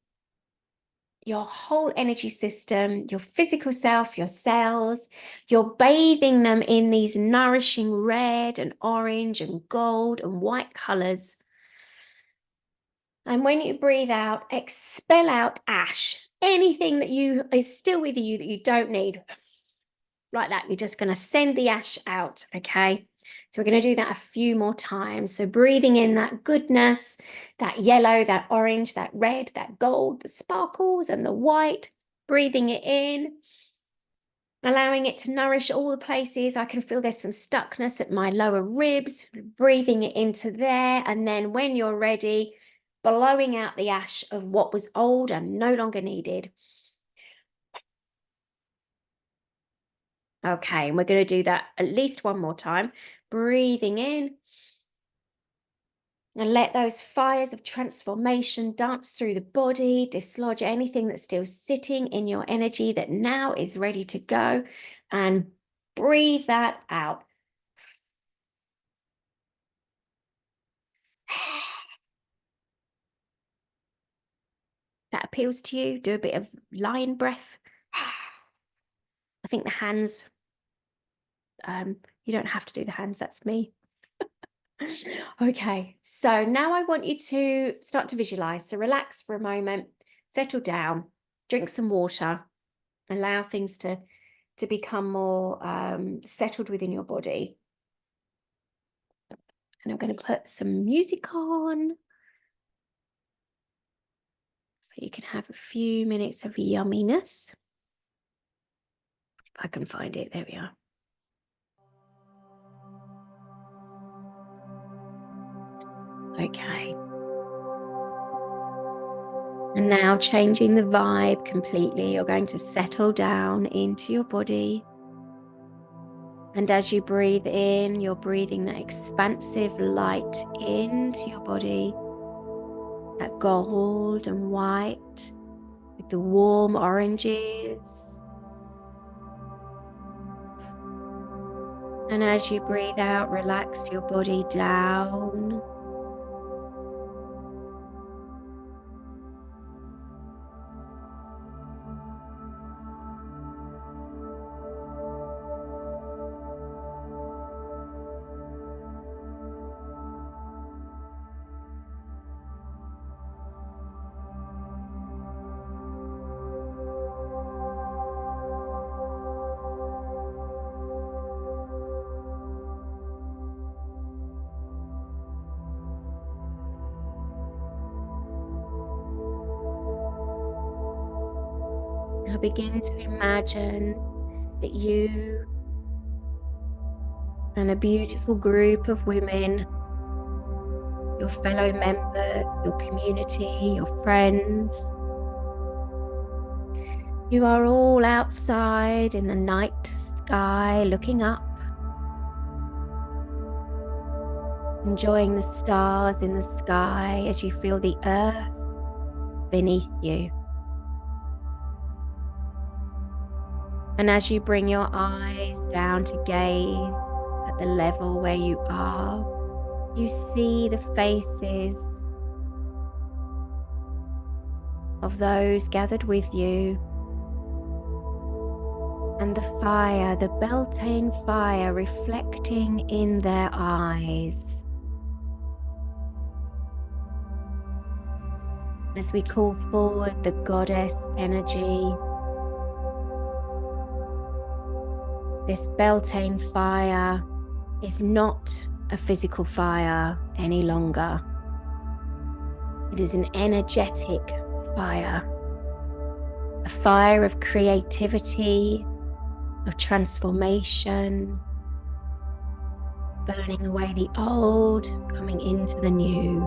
your whole energy system, your physical self, your cells. You're bathing them in these nourishing red and orange and gold and white colors. And when you breathe out, expel out ash, anything that is still with you that you don't need. Like that, you're just going to send the ash out, okay? So we're going to do that a few more times. So breathing in that goodness, that yellow, that orange, that red, that gold, the sparkles and the white, breathing it in, allowing it to nourish all the places. I can feel there's some stuckness at my lower ribs, breathing it into there. And then when you're ready, blowing out the ash of what was old and no longer needed. Okay, and we're going to do that at least one more time. Breathing in. And let those fires of transformation dance through the body, dislodge anything that's still sitting in your energy that now is ready to go. And breathe that out. That appeals to you, do a bit of lion breath. I think the hands, you don't have to do the hands, that's me. Okay, so now I want you to start to visualize. So relax for a moment, settle down, drink some water, allow things to become more settled within your body. And I'm going to put some music on so you can have a few minutes of yumminess. If I can find it, there we are. Okay. And now changing the vibe completely, you're going to settle down into your body. And as you breathe in, you're breathing that expansive light into your body, that gold and white with the warm oranges. And as you breathe out, relax your body down. Now begin to imagine that you and a beautiful group of women, your fellow members, your community, your friends, you are all outside in the night sky looking up, enjoying the stars in the sky as you feel the earth beneath you. And as you bring your eyes down to gaze at the level where you are, you see the faces of those gathered with you, and the fire, the Beltane fire, reflecting in their eyes. As we call forward the goddess energy, this Beltane fire is not a physical fire any longer. It is an energetic fire, a fire of creativity, of transformation, burning away the old, coming into the new.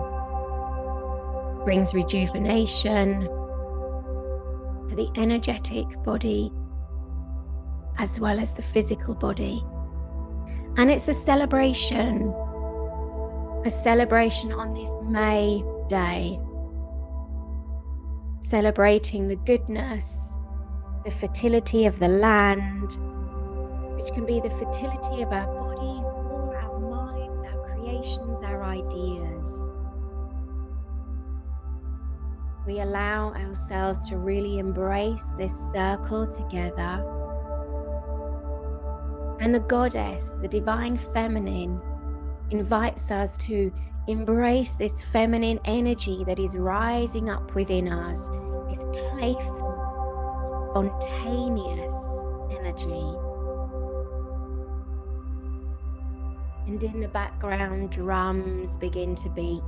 Brings rejuvenation to the energetic body as well as the physical body. And it's a celebration on this May day, celebrating the goodness, the fertility of the land, which can be the fertility of our bodies or our minds, our creations, our ideas. We allow ourselves to really embrace this circle together. And the goddess, the divine feminine, invites us to embrace this feminine energy that is rising up within us, this playful, spontaneous energy. And in the background, drums begin to beat.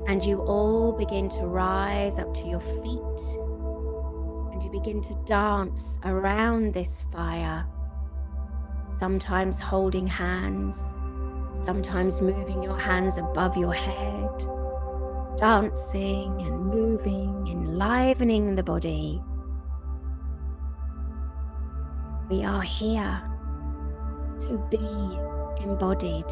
And you all begin to rise up to your feet. And you begin to dance around this fire. Sometimes holding hands, sometimes moving your hands above your head, dancing and moving, enlivening the body. We are here to be embodied.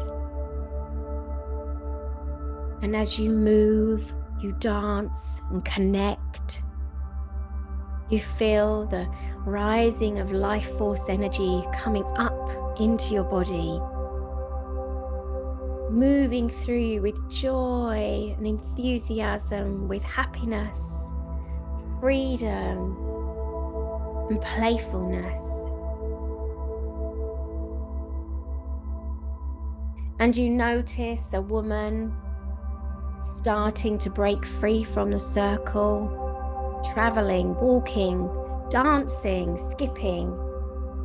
And as you move, you dance and connect. You feel the rising of life force energy coming up into your body, moving through you with joy and enthusiasm, with happiness, freedom, and playfulness. And you notice a woman starting to break free from the circle, traveling, walking, dancing, skipping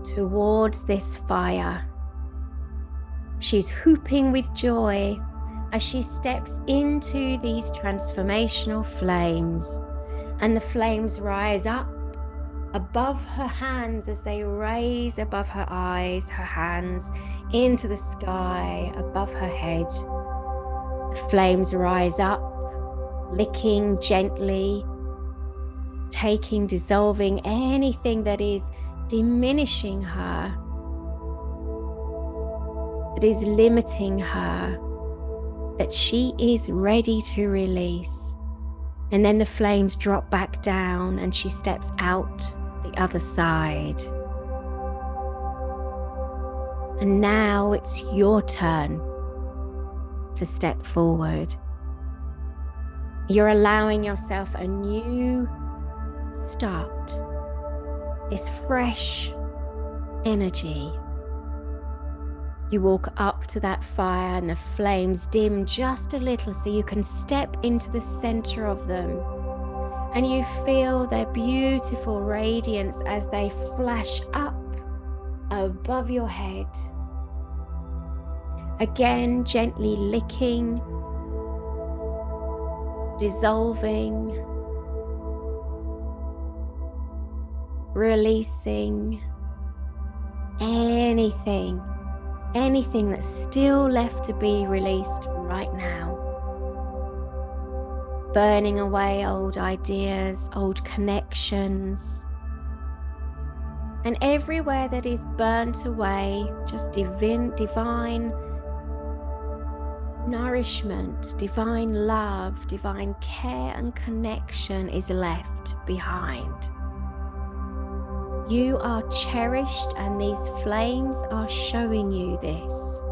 towards this fire. She's whooping with joy as she steps into these transformational flames, and the flames rise up above her hands as they raise above her eyes, her hands into the sky above her head. The flames rise up, licking gently, dissolving anything that is diminishing her, that is limiting her, that she is ready to release. And then the flames drop back down and she steps out the other side. And now it's your turn to step forward. You're allowing yourself a new start, this fresh energy. You walk up to that fire and the flames dim just a little so you can step into the center of them. And you feel their beautiful radiance as they flash up above your head. Again, gently licking, dissolving, releasing anything that's still left to be released right now. Burning away old ideas, old connections. And everywhere that is burnt away, just divine nourishment, divine love, divine care and connection is left behind. You are cherished, and these flames are showing you this.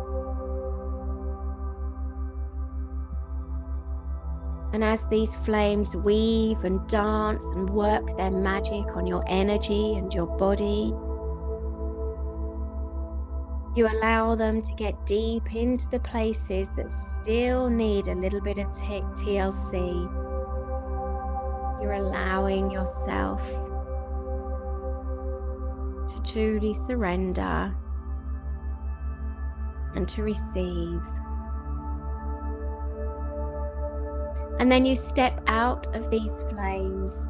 And as these flames weave and dance and work their magic on your energy and your body, you allow them to get deep into the places that still need a little bit of TLC. You're allowing yourself to truly surrender and to receive. And then you step out of these flames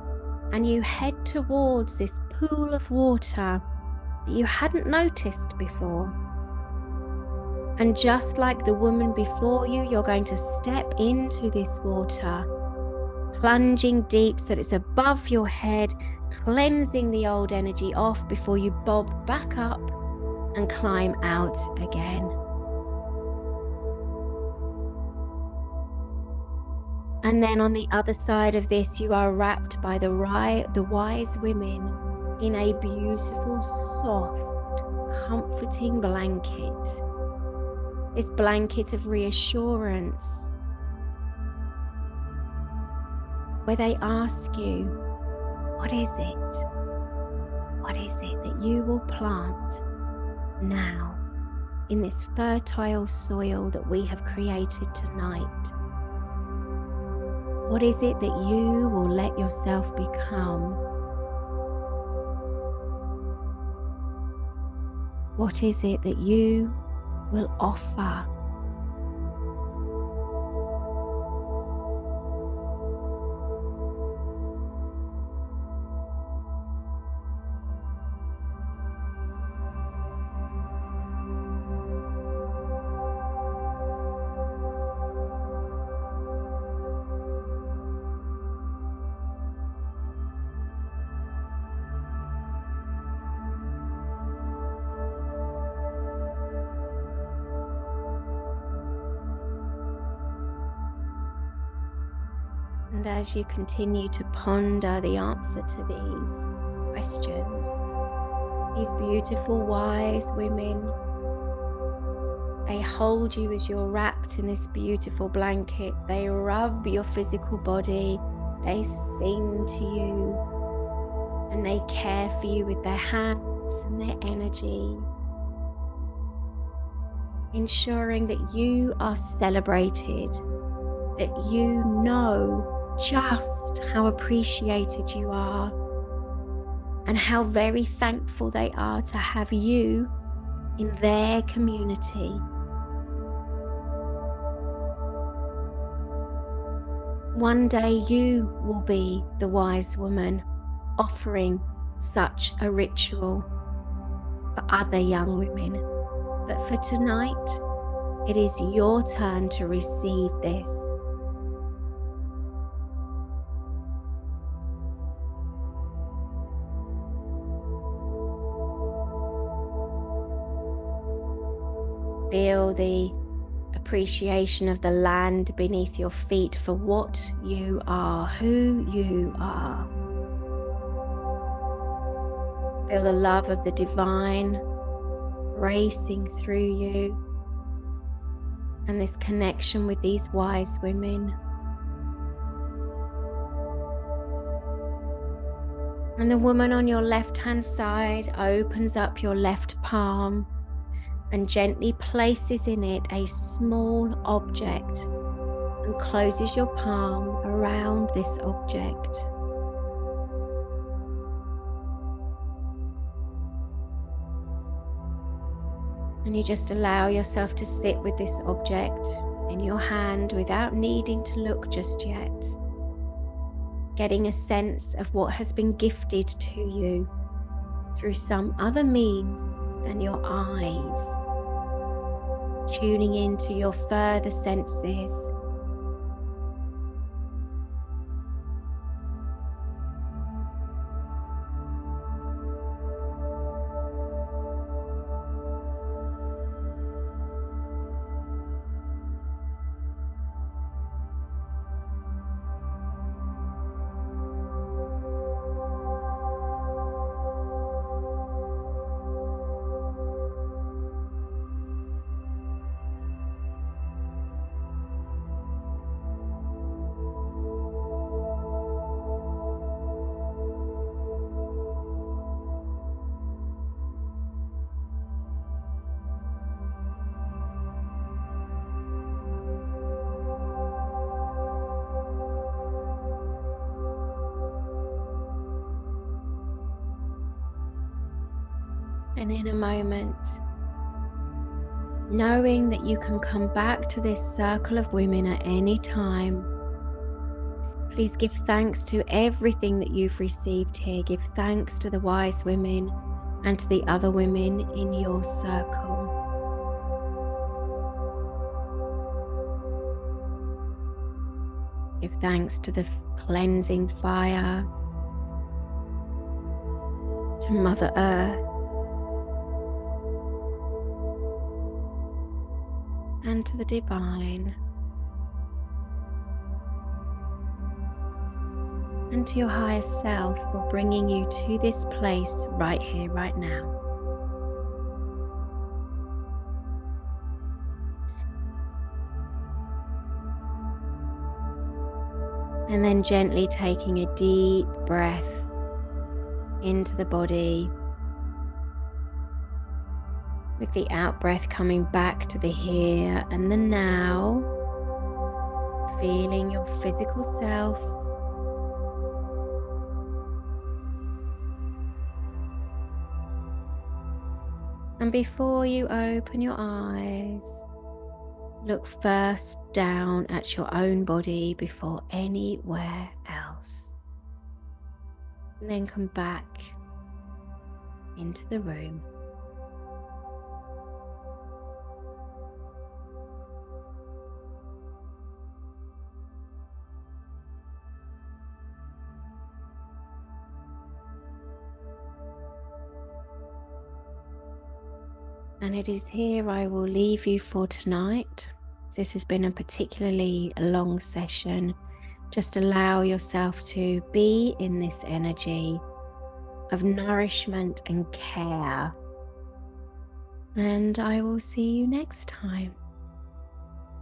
and you head towards this pool of water that you hadn't noticed before. And just like the woman before you, you're going to step into this water, plunging deep so that it's above your head, cleansing the old energy off before you bob back up and climb out again. And then on the other side of this, you are wrapped by the wise women in a beautiful, soft, comforting blanket. This blanket of reassurance, where they ask you, what is it? What is it that you will plant now in this fertile soil that we have created tonight? What is it that you will let yourself become? What is it that you will offer. And as you continue to ponder the answer to these questions, these beautiful, wise women, they hold you as you're wrapped in this beautiful blanket. They rub your physical body. They sing to you, and they care for you with their hands and their energy, ensuring that you are celebrated, that you know just how appreciated you are and how very thankful they are to have you in their community. One day you will be the wise woman offering such a ritual for other young women. But for tonight, it is your turn to receive this. Feel the appreciation of the land beneath your feet for what you are, who you are. Feel the love of the divine racing through you, and this connection with these wise women. And the woman on your left-hand side opens up your left palm and gently places in it a small object and closes your palm around this object. And you just allow yourself to sit with this object in your hand without needing to look just yet, getting a sense of what has been gifted to you through some other means than your eyes, tuning into your further senses. And in a moment, knowing that you can come back to this circle of women at any time, please give thanks to everything that you've received here. Give thanks to the wise women and to the other women in your circle. Give thanks to the cleansing fire, to Mother Earth, and to the divine, and to your higher self for bringing you to this place right here, right now. And then gently taking a deep breath into the body, with the out breath coming back to the here and the now, feeling your physical self, And before you open your eyes, look first down at your own body before anywhere else. And then come back into the room. And it is here I will leave you for tonight. This has been a particularly long session. Just allow yourself to be in this energy of nourishment and care. And I will see you next time.